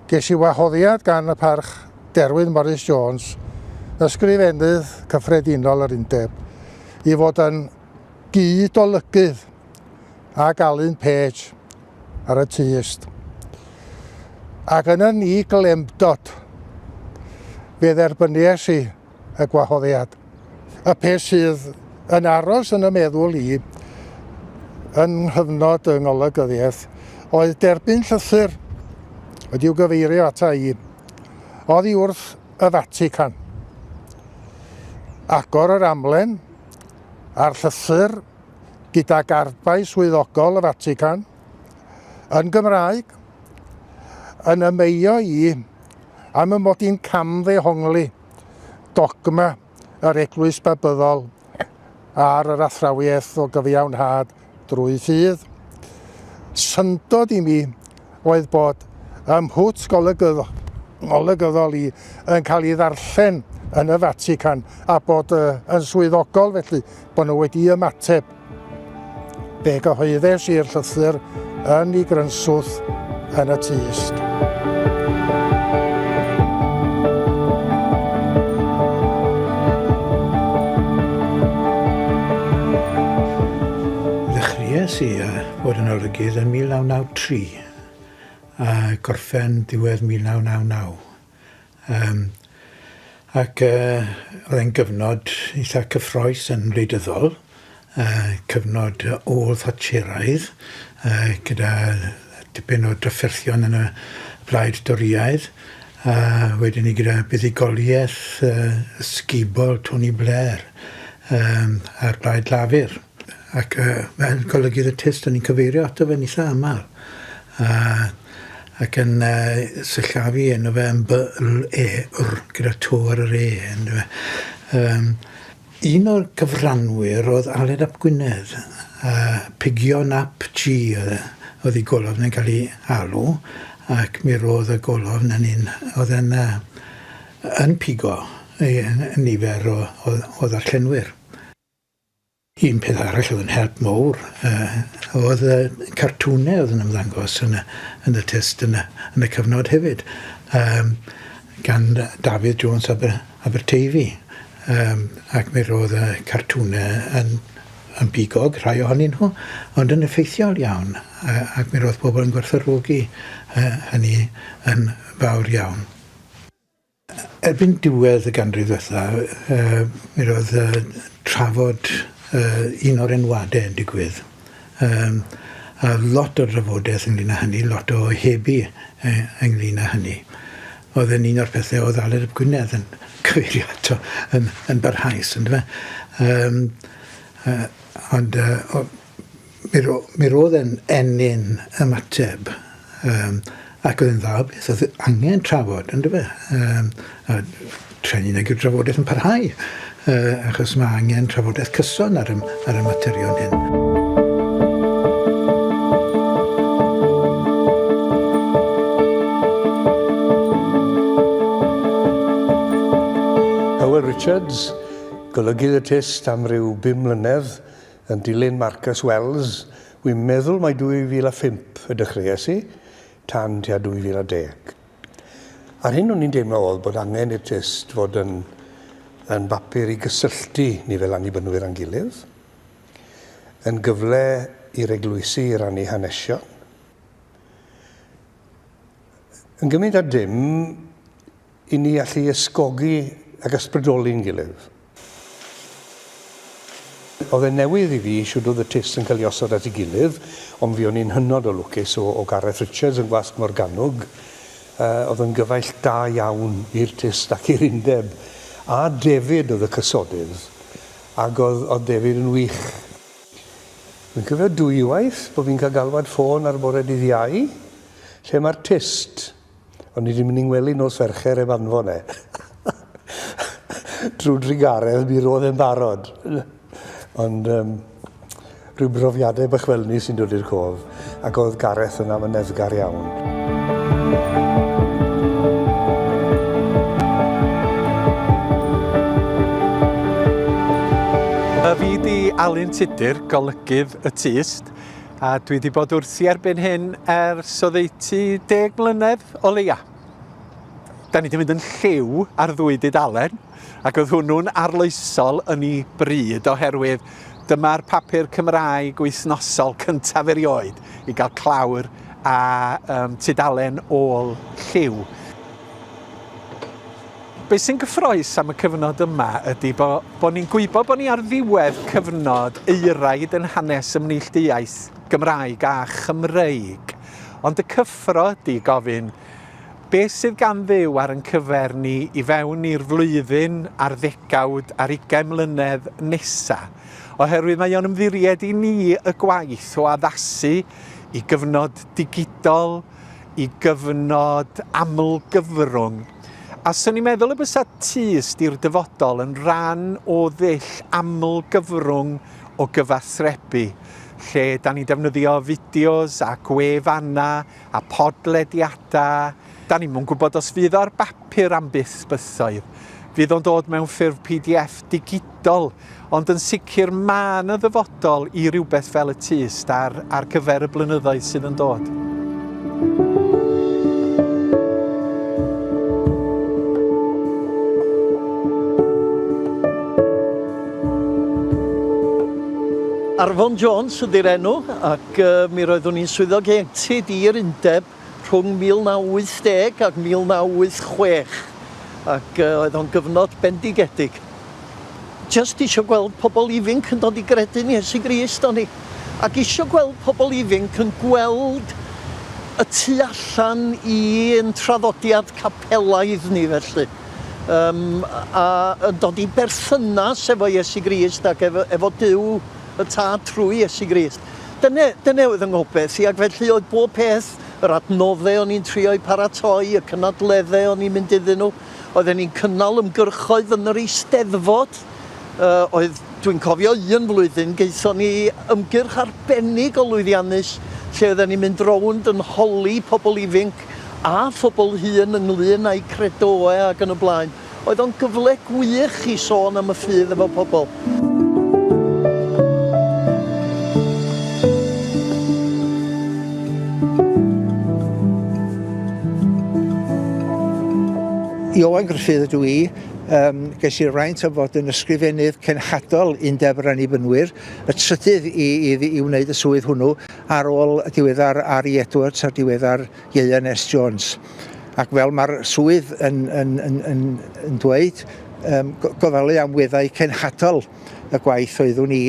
ges i wahoddiad gan y parch Derwyn Morris Jones, ysgrifennydd cyffredinol yr undeb, i fod yn gyd olygydd ag Alun Page ar y tyst. Ac yna ni glemdod, fe dderbyniais i y gwahoddiad. Y peth sydd yn aros yn y meddwl i yn nghyfnod yng ngolygyddiaeth oedd derbyn llythyr wedi'w gyfeirio ata i. Oedd i wrth y Vatican. Agor yr amlen a'r llythyr gydag arbau swyddogol y Vatican yn Gymraeg yn ymeio i am y mod i'n camddehongli dogma yr eglwys babyddol ar yr athrawiaeth o gyfiawnhad drwy ffydd. Syndod i mi oedd bod mhwt golygyddol i yn cael ei ddarllen yn y Vatican a bod yn swyddogol felly bod nhw wedi ymateb. Fe gyhoeddes i'r llythyr yn ei grynswth yn y tyst. Ddechreuais i fod yn olygydd yn 1993 a gorffen diwedd 1999. Ac oedd e'n gyfnod eitha cyffroes yn wleidyddol, cyfnod ôl Thatcheraidd, gyda dipyn o drafferthion yn y Blaid Doriaidd, wedyn ni gyda buddigoliaeth ysgubol Tony Blair ar Blaid Lafur. Ac fel golygydd y test, o'n i'n cyfeirio ato fe'n eitha aml. Ac yn syllafu enw fe yn B-L-E-R gyda to ar yr E. Un o'r gyfranwyr oedd Aled Ap Gwynedd, Pigion Ap G oedd ei golofn yn cael ei alw, ac mi roedd y golofn yn un oedd yn pigo nifer o ddarllenwyr. Un peth arall oedd yn help mowr oedd cartwnau oedd yn ymddangos yn y test yn y cyfnod hefyd, gan David Jones Aberteifi. Ac mi roedd y cartwnau yn bigog, rhai ohonyn nhw, ond yn effeithiol iawn, ac mi roedd pobl yn gwerthfawrogi hynny yn fawr iawn. Erbyn diwedd y ganrif ddiwethaf, mi roedd trafod un o'r enwadau yn digwydd. A lot o drafodaeth ynglyn â hynny, lot o hebi ynglyn â hynny. Oedd yn un o'r pethau oedd Aled Ap Gwynedd yn cyfeirio ato yn barhaus. Ond mi roedd yn enyn ymateb, ac oedd yn dda beth oedd angen trafod, ynddo fe. Trenu nag yw'r drafodaeth yn parhau, achos mae angen trafodaeth cyson ar y materion hyn. Hywel Richards, golygydd y test am ryw 5 mlynedd yn dilyn Marcus Wells. Wy'n meddwl mai 2005 y dechreuais i, tan tua 2010. Ar hyn o'n i'n deimlo oedd bod angen i'r test fod yn bapur i gysylltu ni fel annibynwyr a'n gilydd, yn gyfle i'r eglwysu i rannu hanesion. Yn gymryd â dim, i ni allu ysgogi ac ysbrydoli'n gilydd. Oedd e newydd i fi siwr oedd y test yn cael ei osod at ei gilydd, ond fi o'n i'n hynod o lwcus o Gareth Richards yn gwasg Morgannwg. Oedd yn gyfaill da iawn i'r test ac i'r undeb. A David oedd y cysodydd, ac oedd David yn wych. Fi'n cyfio 2 waith bod fi'n cael galwad ffôn ar bore dydd Iau, lle mae'r test, ond ni ddim yn ngwelu nos Fercher ef anfon e. Trwy drigaredd, mi roedd e'n barod. Ond rhyw brofiadau bychwelni sy'n dod i'r cof, ac oedd Gareth yn amyneddgar iawn. Fi di Alun Tudur, golygydd y tyst, a dwi wedi bod wrthi erbyn hyn ers oddeutu 10 mlynedd o leia. Da ni wedi mynd yn lliw ar ddwy dudalen, ac oedd hwnnw'n arloesol yn ei bryd oherwydd dyma'r papur Cymraeg wythnosol cyntaf erioed i gael clawr a tudalen ôl lliw. Be sy'n gyffroes am y cyfnod yma ydy bod ni'n gwybod bod ni ar ddiwedd cyfnod euraidd yn hanes y neilltuaeth Gymraeg a Chymreig. Ond y cyffro ydy gofyn beth sydd gan ddew ar yn cyfer ni i fewn i'r flwyddyn a'r ddegawd a'r 20 mlynedd nesaf. Oherwydd mae o'n ymddiried i ni y gwaith o addasu i gyfnod digidol, i gyfnod amlgyfrwng, A sy'n ni'n meddwl y bysa tyst i'r dyfodol yn rhan o ddull aml gyfrwng o gyfathrebu, lle da ni defnyddio fideos a gwefanna a podlediadau. Da ni'n mwyn gwybod os fydd o'r bapur am byth bythoedd. Fydd o'n dod mewn ffurf PDF digidol, ond yn sicr mae yna ddyfodol i rywbeth fel y tyst ar gyfer y blynyddoedd sydd yn dod. Arfon Jones ydy'r enw, ac mi roeddwn ni'n swyddog ieuenctid i'r undeb rhwng 1980 ac 1986, ac oedd o'n gyfnod bendigedig. Jyst isio gweld pobl ifanc yn dod i gredu'n Iesu Grist o'n ni, ac isio gweld pobl ifanc yn gweld y tu allan i'n traddodiad capelaidd ni felly. A yn dod i berthynas efo Iesu Grist ac efo Duw y tad trwy Iesu Grist. Dyna oedd yng ngobeth i, ac felly oedd bob peth, yr adnoddau o'n i'n trio i paratoi, y cynadleddau o'n i'n mynd iddyn nhw, oedden ni'n cynnal ymgyrchoedd yn yr Eisteddfod. Dwi'n cofio un flwyddyn, gaethon ni ymgyrch arbennig o lwyddiannus, lle oedden ni'n mynd rownd yn holi pobl ifanc a phobl hŷn ynglyn â'u credoau ac yn y blaen. Oedd o'n gyfle gwych i sôn am y ffydd efo pobl. Iowan Gruffydd ydw i, ges i'r raint o fod yn ysgrifennydd cenhadol Undeb yr Annibynwyr, y trydydd i wneud y swydd hwnnw ar ôl diweddar Ari Edwards a diweddar Ieuan S. Jones. Ac fel mae'r swydd yn dweud, gofalu am weddau cenhadol y gwaith oeddwn i,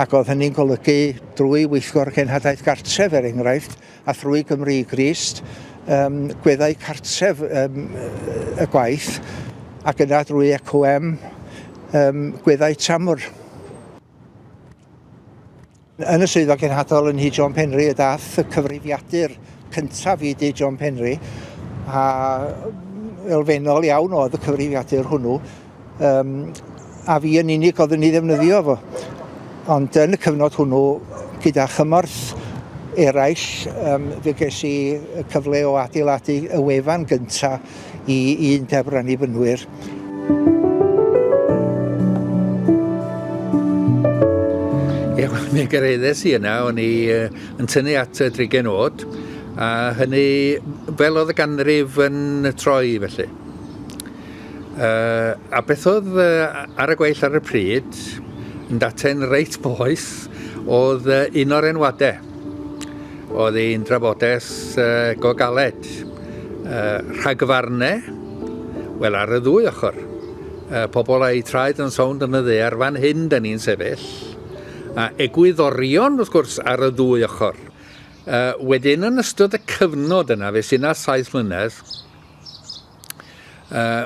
ac oedd hynny'n golygu drwy weithgor cenhadaeth gartref er enghraifft, a thrwy Gymru i Grist, gweddau cartref y gwaith, ac yna drwy ECOM gweddau tramwr. Yn y swyddog cenhadol yn John Penry y dath y cyfrifiadur cyntaf i John Penry, a elfennol iawn oedd y cyfrifiadur hwnnw, a fi yn unig oedd yn ei ddefnyddio fo. Ond yn y cyfnod hwnnw, gyda chymorth eraill, fe ges i cyfle o adeiladu y wefan gyntaf i Undeb yr Annibynwyr. Ie, mi gyrraeddes i yna, o'n i yn tynnu at 30 oed, a hynny fel oedd y ganrif yn troi felly. A beth oedd ar y gweill ar y pryd, yn daten reit boeth, oedd un o'r enwadau. Oedd hi'n drafodaeth go galed. Rhagfarnau, wel ar y ddwy ochr. Pobl a'i traed yn sownd yn y dde, fan hyn da ni'n sefyll. A egwyddorion, wrth gwrs, ar y ddwy ochr. Wedyn yn ystod y cyfnod yna, fe sy'n na 7 mlynedd,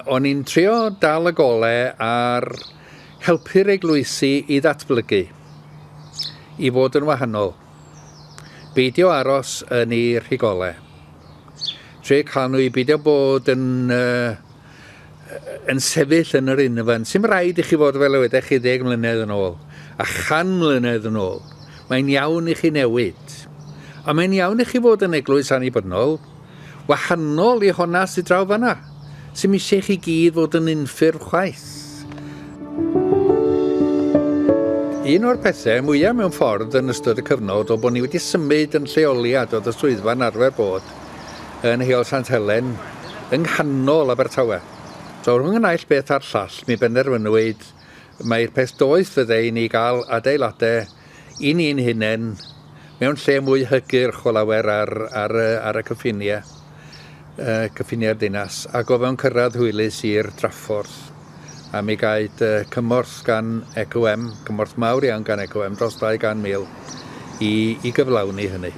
o'n i'n trio dal y golau ar helpu'r eglwysi i ddatblygu, i fod yn wahanol. Beidio aros yn ei rhigolau. Tre cael nhw i beidio bod yn sefyll yn yr unfan. Sy'n rhaid i chi fod fel y wedech chi 10 mlynedd yn ôl, a 100 mlynedd yn ôl. Mae'n iawn i chi newid. A mae'n iawn i chi fod yn eglwys annibynnol, wahanol i honna sydd draw fanna. Sy'n eisiau chi gyd fod yn unffurf chwaith. Un o'r pethau mwyaf mewn ffordd yn ystod y cyfnod o bod ni wedi symud yn lleoliad oedd y swyddfa'n arfer bod yn Heol Sant Helen yng nghanol Abertawe. So rhwng y naill beth a'r llall, mi benderfynwyd mae'r peth doeth fydde i ni gael adeiladau i ni'n hunain mewn lle mwy hygyrch o lawer ar y cyffiniau, cyffiniau'r dinas, ac o fewn cyrraedd hwylus i'r draffordd. A mi gaid cymorth gan ECOM, cymorth mawr iawn gan ECOM, dros 200,000 i gyflawni hynny.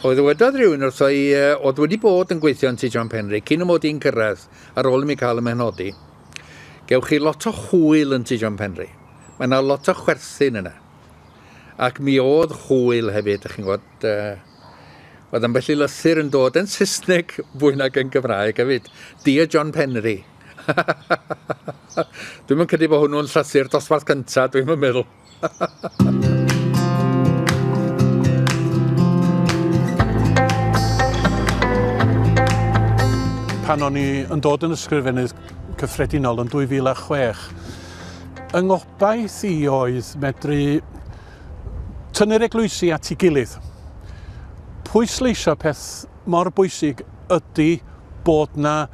Oedd wedodd rhywun wrtho i, oedd wedi bod yn gweithio yn John Penry, cyn y mod i'n cyrraedd ar ôl i mi cael y menodi, gewch chi lot o hwyl yn John Penry. Mae yna lot o chwerthin yna. Ac mi oedd hwyl hefyd, ych chi'n gwybod, Oedd ambell i lythyr yn dod yn Saesneg fwy nag yn Gymraeg hefyd. Dear John Penry. Dwi'n yn credu bod hwnnw'n llythyr dosbarth cyntaf, dwi'n yn meddwl. Pan o'n i yn dod yn ysgrifennydd cyffredinol yn 2006, yng ngobaith i oedd medru tynnu'r eglwysi at ei gilydd. Pwysleisio peth mor bwysig ydy bod na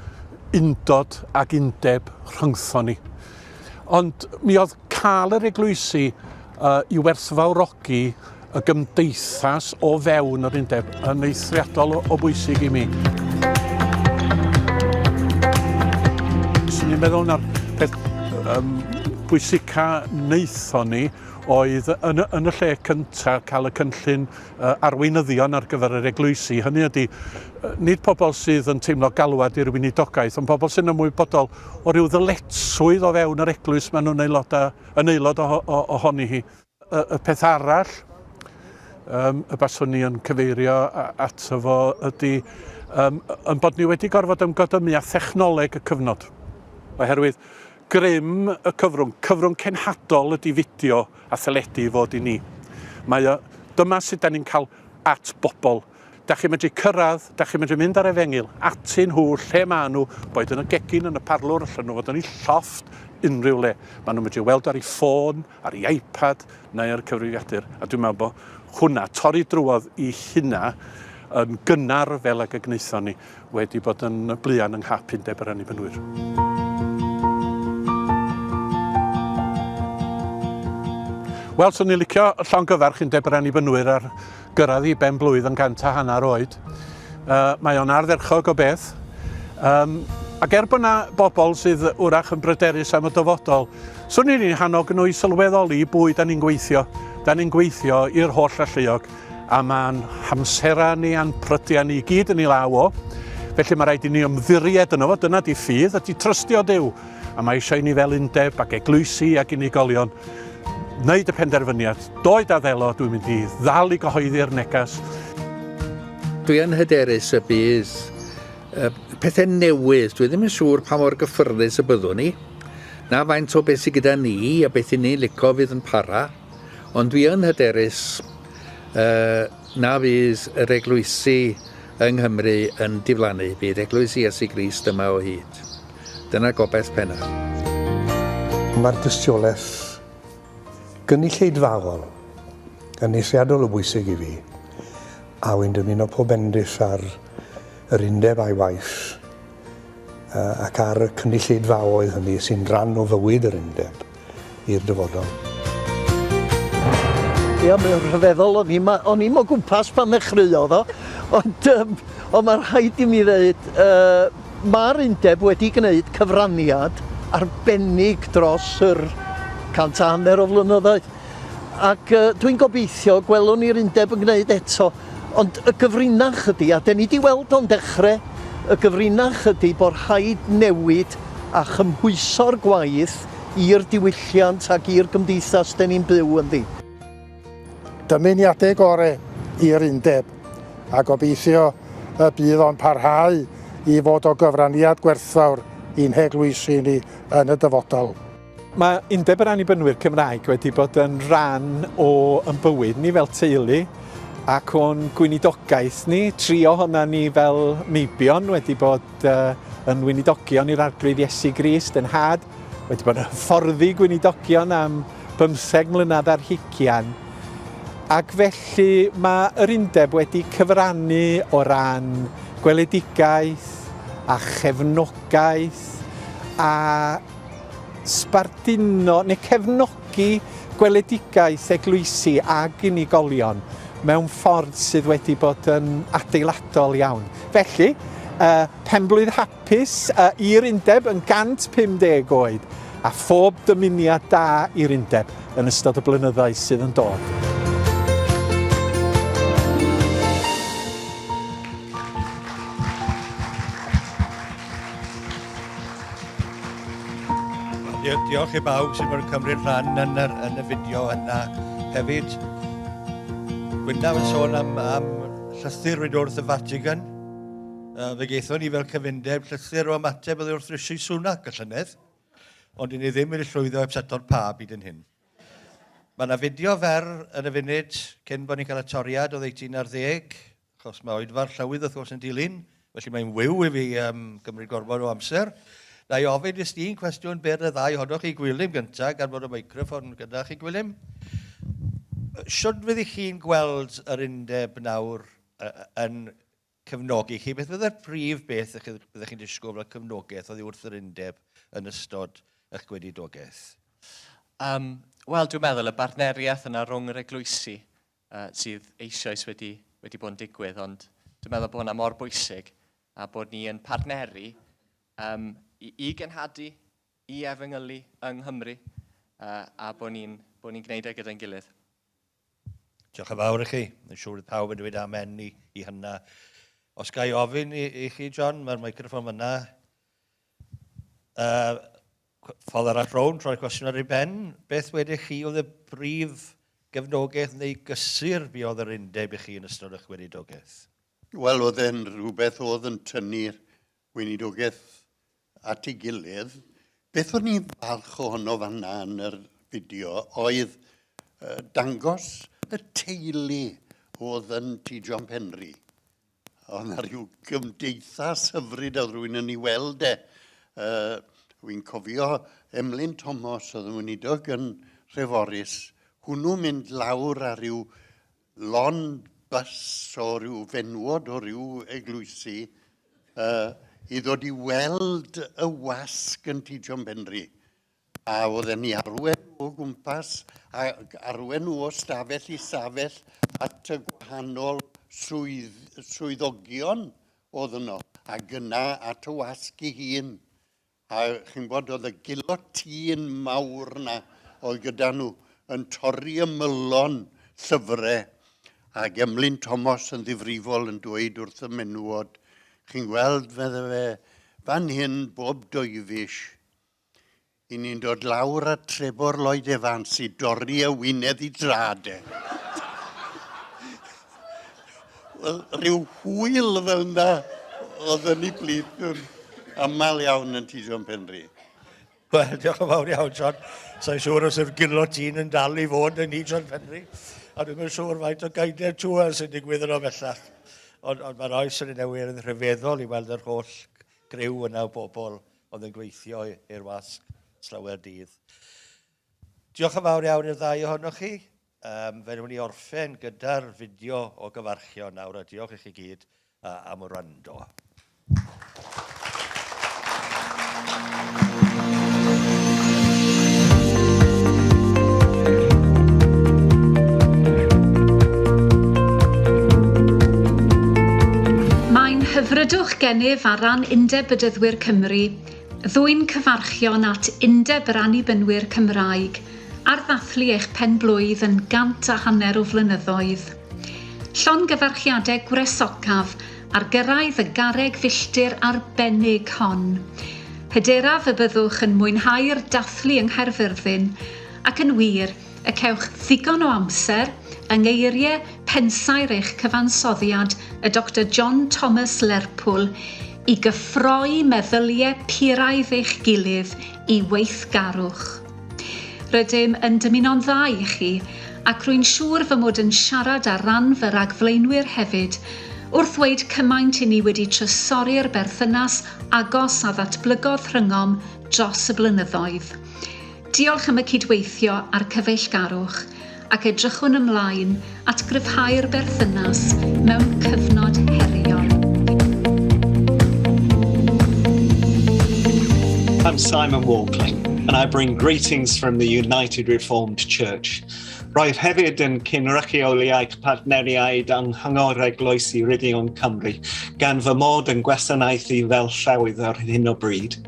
undod ac undeb rhyngthon ni. Ond mi oedd cael yr eglwysi i werthfawrogi y gymdeithas o fewn yr undeb yn eithriadol o bwysig i mi. Swn i'n meddwl na'r peth bwysica wnaethon ni oedd yn y lle cyntaf cael y cynllun arweinyddion ar gyfer yr eglwysi. Hynny ydy, nid pobl sydd yn teimlo galwad i'r weinidogaeth, ond pobl sy'n ymwybodol o ryw ddyletswydd o fewn yr eglwys maen nhw'n aelod ohoni hi. Y peth arall, y baswn ni yn cyfeirio ato fo ydy yn bod ni wedi gorfod ymgodymu a thechnoleg y cyfnod. Oherwydd grym y cyfrwng cenhadol ydy fideo a theledu i fod i ni. Dyma sut da ni'n cael at bobl. Da chi'n medru cyrraedd, da chi'n medru mynd ar efengil, atyn nhw, lle maen nhw, boed yn y gegin, yn y parlwr, allan nhw fod yn ei llofft, unrhyw le. Maen nhw'n medru weld ar ei ffôn, ar ei iPad, neu ar y cyfrifiadur. A dwi'n meddwl bod hwnna, torri drwodd i hynna, yn gynnar fel ag y gneithon ni, wedi bod yn blian yng nghap Undeb yr Annibynwyr. Wel, swn i'n licio llongyfarch Undeb yr Annibynwyr ar gyrraedd i ben blwydd yn 150 oed. Mae o'n ardderchog o beth. Ac bod yna bobl sydd wrach yn bryderus am y dyfodol, swn i'n hannog nhw i sylweddoli bwy da ni'n gweithio. Da ni'n gweithio i'r holl alluog, a mae'n hamsera ni a'n prydiau ni gyd yn ei law o. Felly mae rhaid i ni ymddiried yno fo, dyna di ffydd, ydy trystio Duw. A mae eisiau ni fel undeb ac eglwysi ac unigolion wneud y penderfyniad, doed a ddelo dwi'n mynd i ddal i gyhoeddi'r negas. Dwi yn hyderus y bydd pethau newydd, dwi ddim yn siŵr pa mor gyffyrddus y byddwn ni, na faint o beth sydd gyda ni a beth i ni'n licio fydd yn para, ond dwi yn hyderus na fydd yr eglwysi yng Nghymru yn diflannu, bydd eglwysi Iesu Grist yma o hyd. Dyna gobaith penna. Mae'r dystiolaeth gynulleidfawol yn eithriadol o bwysig i fi, a wy'n dymuno pob bendith ar yr undeb a'i waith ac ar y cynulleidfaoedd hynny sy'n rhan o fywyd yr undeb i'r dyfodol. Ia, mae'n rhyfeddol, o'n i'm o gwmpas pan ddechreuodd o, ond mae'n rhaid i mi ddweud, mae'r undeb wedi gwneud cyfraniad arbennig dros yr 100 o flynyddoedd. Ac dwi'n gobeithio gwelwn ni'r undeb yn gwneud eto. Ond y gyfrinach ydy, a dyn ni wedi weld o'n dechrau, y gyfrinach ydy bod rhaid newid a chymhwyso'r gwaith i'r diwylliant ac i'r gymdeithas dyn ni'n byw ynddi. Dymuniadau gorau i'r undeb, a gobeithio y bydd o'n parhau i fod o gyfraniad gwerthfawr i'n heglwysi ni yn y dyfodol. Mae Undeb yr Annibynwyr Cymraeg wedi bod yn rhan o yn bywyd ni fel teulu ac o'n gweinidogaeth ni. 3 ohona ni fel meibion wedi bod yn weinidogion i'r arglwydd Iesu Grist yn had, wedi bod yn hyfforddi gweinidogion am 15 mlynedd ar hugian. Ac felly mae yr undeb wedi cyfrannu o ran gweledigaeth a chefnogaeth a sbarduno neu cefnogi gweledigaeth eglwysi ag unigolion mewn ffordd sydd wedi bod yn adeiladol iawn. Felly, penblwydd hapus i'r undeb yn 150 oed a phob dymuniad da i'r undeb yn ystod y blynyddoedd sydd yn dod. Diolch i bawb sydd wedi cymryd rhan yn y fideo yna. Hefyd, Gwyndaf yn sôn am llythyr wedi wrth y Vatican. Fe geithon ni fel cyfundeb llythyr o ymateb oedd wrth Rishi Sunak y llynedd, ond i ni ddim wedi llwyddo ebseto'r pa byd yn hyn. Mae yna fideo fer yn y funud cyn bod ni'n cael y toriad o 1810, achos mae oedfa'r llywydd wrth gwrs yn dilyn, felly mae'n wyw i fi gymryd gormod o amser. Na i ofyn ys di'n cwestiwn byr y ddau honnoch chi Gwilym gyntaf, gan bod y meicroffon gyda chi Gwilym. Siwr fyddi chi'n gweld yr undeb nawr yn cefnogi chi? Beth fydde'r prif beth byddech chi'n disgwyl fel cefnogaeth oddi wrth yr undeb yn ystod eich gweinidogaeth? Wel, dwi'n meddwl y bartneriaeth yna rhwng yr eglwysi sydd eisoes wedi bod yn digwydd, ond dwi'n meddwl bod hwnna mor bwysig a bod ni yn partneri i genhadu, i efengylu yng Nghymru a bod ni'n gwneud e gyda'n gilydd. Diolch yn fawr i chi. Yn siŵr oedd pawb yn dweud amen i hynna. Os ga i ofyn i chi, John, mae'r microffon yna. Ffordd arall rown, troi'r cwestiwn ar ei ben. Beth wedych chi oedd y brif gefnogaeth neu gysur fi oedd yr undeb i chi yn ystod eich weinidogaeth? Wel, oedd e'n rhywbeth oedd yn tynnu'r weinidogaeth at ei gilydd. Beth o'n i'n falch ohono fanna yn yr fideo oedd dangos y teulu oedd yn T. John Penry. Oedd yna rhyw gymdeithas hyfryd oedd rhywun yn ei weld e. Wy'n cofio Emlyn Thomas oedd yn weinidog yn Treforys. Hwnnw'n mynd lawr ar ryw lon bus o ryw fenwod o ryw eglwysi i ddod i weld y wasg yn T. John Penry. A oedd e'n ei arwen o gwmpas, a arwen o stafell i stafell at y gwahanol swyddogion oedd yno, a gyna at y wasg ei hun. A chi'n bod oedd y gilotîn mawr na oedd gyda nhw yn torri ymylon llyfrau. Ac Emlyn Thomas yn ddifrifol yn dweud wrth y menwod, chi'n gweld fydde fe fan hyn bob dwyfish, i ni'n dod lawr a Trebor Lloyd Evans i dorri y wynedd i drade. Wel, rhyw hwyl fel yna oedd yn ei blith nhw'n aml iawn yn T. John Penry. Wel, diolch yn fawr iawn, John. Sa'n siŵr os yw'r gilotîn yn dal i fod yn T. John Penry. A dwi'n siŵr faint o gaidau'r tŵr sy'n digwydd yn o bellach. Ond mae'r oes yn ei newid yn rhyfeddol i weld yr holl griw yna o bobl oedd yn gweithio i'r wasg slawer dydd. Diolch yn fawr iawn i'r ddau ohonoch chi. Fe nhw'n i orffen gyda'r fideo o gyfarchio nawr, a diolch i chi gyd am wrando. Mae'n hyfrydwch gennyf ar ran Undeb Bydyddwyr Cymru, ddwy'n cyfarchion at Undeb yr Annibynwyr Cymraeg, ar ddathlu eich penblwydd yn 100 o flynyddoedd. Llongyfarchiadau gwresocaf ar gyrraedd y garreg filltir arbennig hon. Hyderaf y byddwch yn mwynhau'r dathlu yng Nghaerfyrddin ac yn wir y cewch ddigon o amser yng ngeiriau pensau'r eich cyfansoddiad y Dr John Thomas Lerpwl i gyffroi meddyliau puraidd eich gilydd i weithgarwch. Rydym yn dymuno'n dda i chi ac rwy'n siŵr fy mod yn siarad ar ran fy ragflaenwyr hefyd wrth ddweud cymaint i ni wedi trysori'r berthynas agos a ddatblygodd rhyngom dros y blynyddoedd. Diolch am y cydweithio a'r cyfeillgarwch ac edrychwn ymlaen at gryfhau'r berthynas mewn cyfnod heriol. I'm Simon Walkling, and I bring greetings from the United Reformed Church. Roedd hefyd yn cynrychioliaid partneriaid yng Nghyngor Eglwysi Ryddion Cymru, gan fy mod yn gwasanaethu fel llawydd ar hyn o bryd.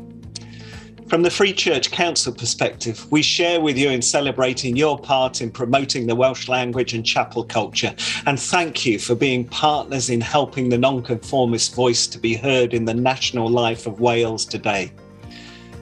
From the Free Church Council perspective, we share with you in celebrating your part in promoting the Welsh language and chapel culture, and thank you for being partners in helping the nonconformist voice to be heard in the national life of Wales today.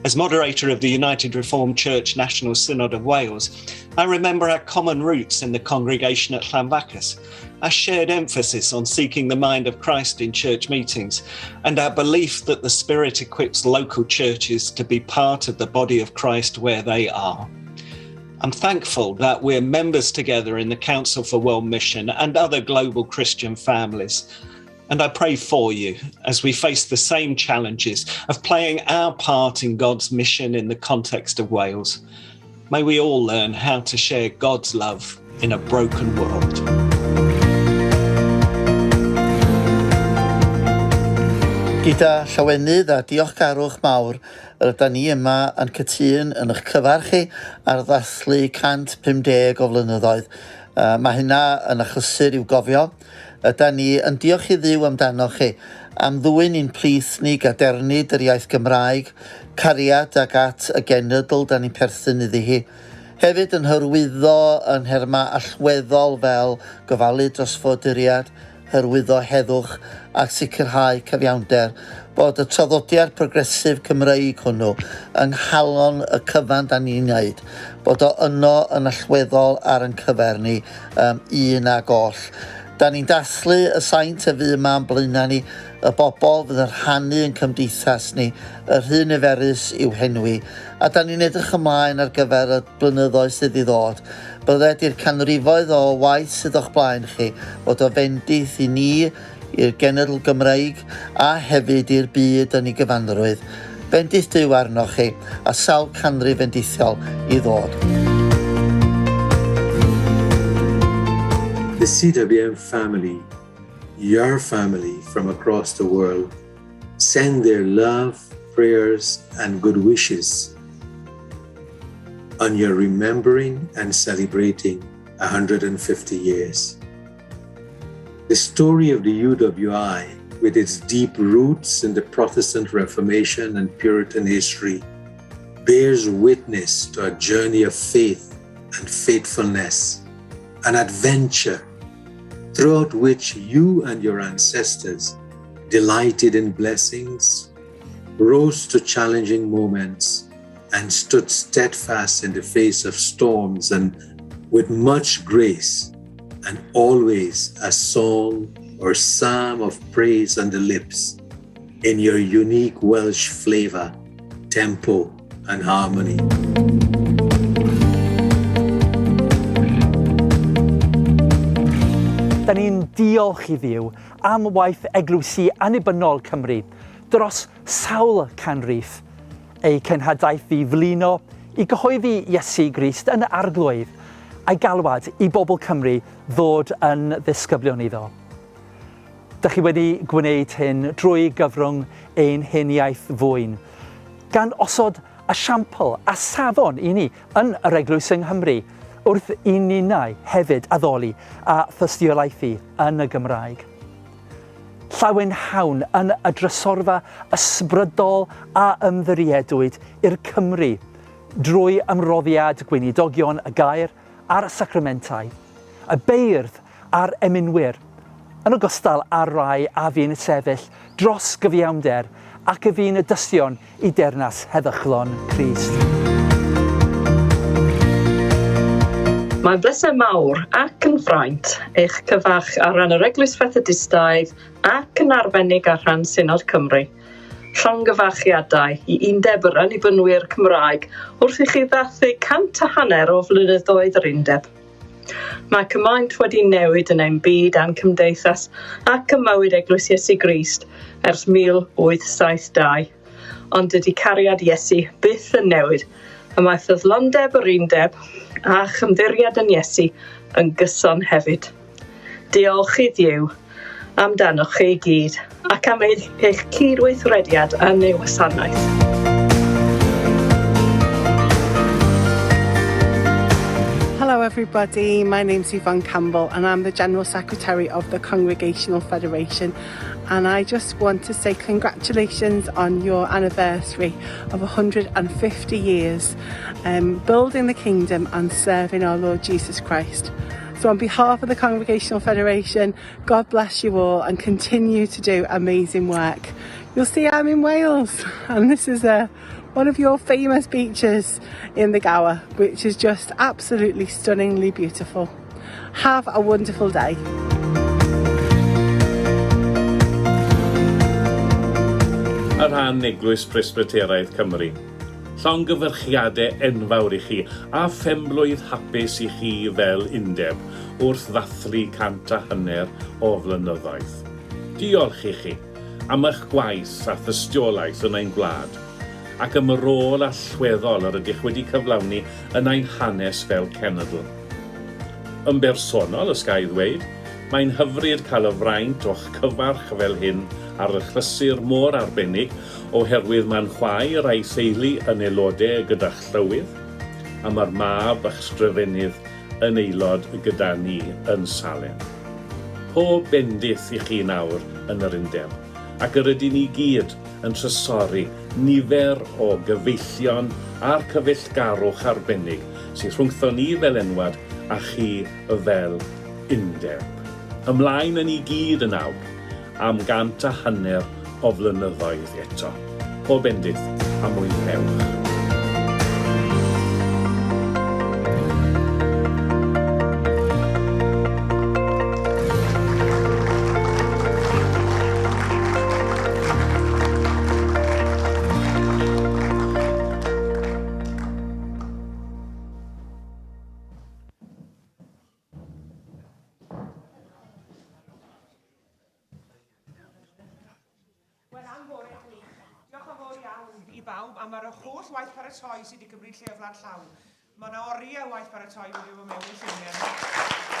As moderator of the United Reformed Church National Synod of Wales, I remember our common roots in the congregation at Llanfacus, our shared emphasis on seeking the mind of Christ in church meetings, and our belief that the Spirit equips local churches to be part of the body of Christ where they are. I'm thankful that we're members together in the Council for World Mission and other global Christian families. And I pray for you as we face the same challenges of playing our part in God's mission in the context of Wales. May we all learn how to share God's love in a broken world. Gyda llawenydd a diolchgarwch mawr, rydyn ni yma yn cytun yn eich cyfarch chi ar ddathlu 150 o flynyddoedd. Mae hynna yn achlysur i'w gofio. Ydyn ni yn diolch i Dduw amdano chi am ddwyn i'n plith ni gadernid yr iaith Gymraeg, cariad ag at y genedl da ni'n perthyn iddi hi. Hefyd yn hyrwyddo yn nherma allweddol fel gofalu dros foduriad, hyrwyddo heddwch ac sicrhau cyfiawnder bod y traddodiad progresif Cymreig hwnnw yng nghalon y cyfan da ni'n neud, bod o yno yn allweddol ar yn cyfer ni un ag oll. Da ni'n dathlu y saint y fu yma yn blaenau ni, y bobl fydd yn rhannu yn cymdeithas ni, yr hyn niferus i'w henwi, a da ni'n edrych ymlaen ar gyfer y blynyddoedd sydd i ddod. Bydded i'r canrifoedd o waith sydd o'ch blaen chi, bod o fendith i ni, i'r genedl Gymreig, a hefyd i'r byd yn ei gyfanrwydd. Bendith Duw arnoch chi, a sawl canrif fendithiol i ddod. The CWM family, your family from across the world, send their love, prayers, and good wishes on your remembering and celebrating 150 years. The story of the UWI, with its deep roots in the Protestant Reformation and Puritan history, bears witness to a journey of faith and faithfulness, an adventure throughout which you and your ancestors delighted in blessings, rose to challenging moments, and stood steadfast in the face of storms, and with much grace, and always a song or psalm of praise on the lips, in your unique Welsh flavor, tempo, and harmony. Da ni'n diolch i Dduw am waith eglwysi annibynnol Cymru dros sawl canrif, ei cenhadaeth i flino, i gyhoeddi Iesu Grist yn arglwydd, a'i galwad i bobl Cymru ddod yn ddisgyblion iddo. Dych chi wedi gwneud hyn drwy gyfrwng ein heniaeth fwyn, gan osod esiampl a safon i ni yn yr eglwys yng Nghymru, wrth i ninnau hefyd addoli a thystiolaethu yn y Gymraeg. Llawen hawn yn y drysorfa ysbrydol a ymddiriedwyd i'r Cymru drwy ymroddiad gweinidogion y gair a'r sacramentau, y beirdd a'r eminwyr, yn ogystal â'r rai a fi'n sefyll dros gyfiawnder ac y fi'n dystion i dernas heddychlon Crist. Mae'n bleser mawr ac yn ffraint eich cyfach ar ran yr Eglwys Fethodistaidd ac yn arbennig ar rhan Synod Cymru. Llongyfarchiadau i undeb yr annibynwyr Cymraeg wrth i chi ddathu 150 o flynyddoedd yr undeb. Mae cymaint wedi newid yn ein byd a'n cymdeithas ac y mywyd Eglwys Iesu Grist ers 1872, ond dydy cariad Iesu byth yn newid, a mae ffyddlondeb yr undeb a chymddiriad yn Iesu yn gyson hefyd. Diolch i Dduw amdanoch chi i gyd ac am eich cydweithrediad yn ei wasanaeth. Hello everybody, my name's Yvonne Campbell and I'm the General Secretary of the Congregational Federation, and I just want to say congratulations on your anniversary of 150 years building the kingdom and serving our Lord Jesus Christ. So on behalf of the Congregational Federation, God bless you all and continue to do amazing work. You'll see I'm in Wales and this is one of your famous beaches in the Gower, which is just absolutely stunningly beautiful. Have a wonderful day. a rhan Eglwys Presbyteraidd Cymru. Llongyfarchiadau enfawr i chi a phemblwydd hapus i chi fel undeb wrth ddathlu 100 o flynyddoedd. Diolch i chi am eich gwaith a thystiolaeth yn ein gwlad ac am y rôl allweddol yr ydych wedi cyflawni yn ein hanes fel cenedl. Yn bersonol, ys ga i ddweud, mae'n hyfryd cael y fraint o'ch cyfarch fel hyn ar y chlysur mor arbennig oherwydd mae'n chwaer a'i theulu yn aelodau gyda'ch llywydd a mae'r mab a'ch sgrifennydd yn aelod gyda ni yn Salem. Pob bendith i chi nawr yn yr undeb ac yr ydyn ni gyd yn trysori nifer o gyfeillion a'r cyfeillgarwch arbennig sydd rhwngtho ni fel enwad a chi fel undeb. Ymlaen yn ni gyd yn awr am 100 o flynyddoedd eto. Pob bendith a mwynhewch. Am yr holl waith paratoi sydd wedi cymryd lle o flaen llaw. Mae yna oriau waith paratoi wedi bod mewn i'r lluniau.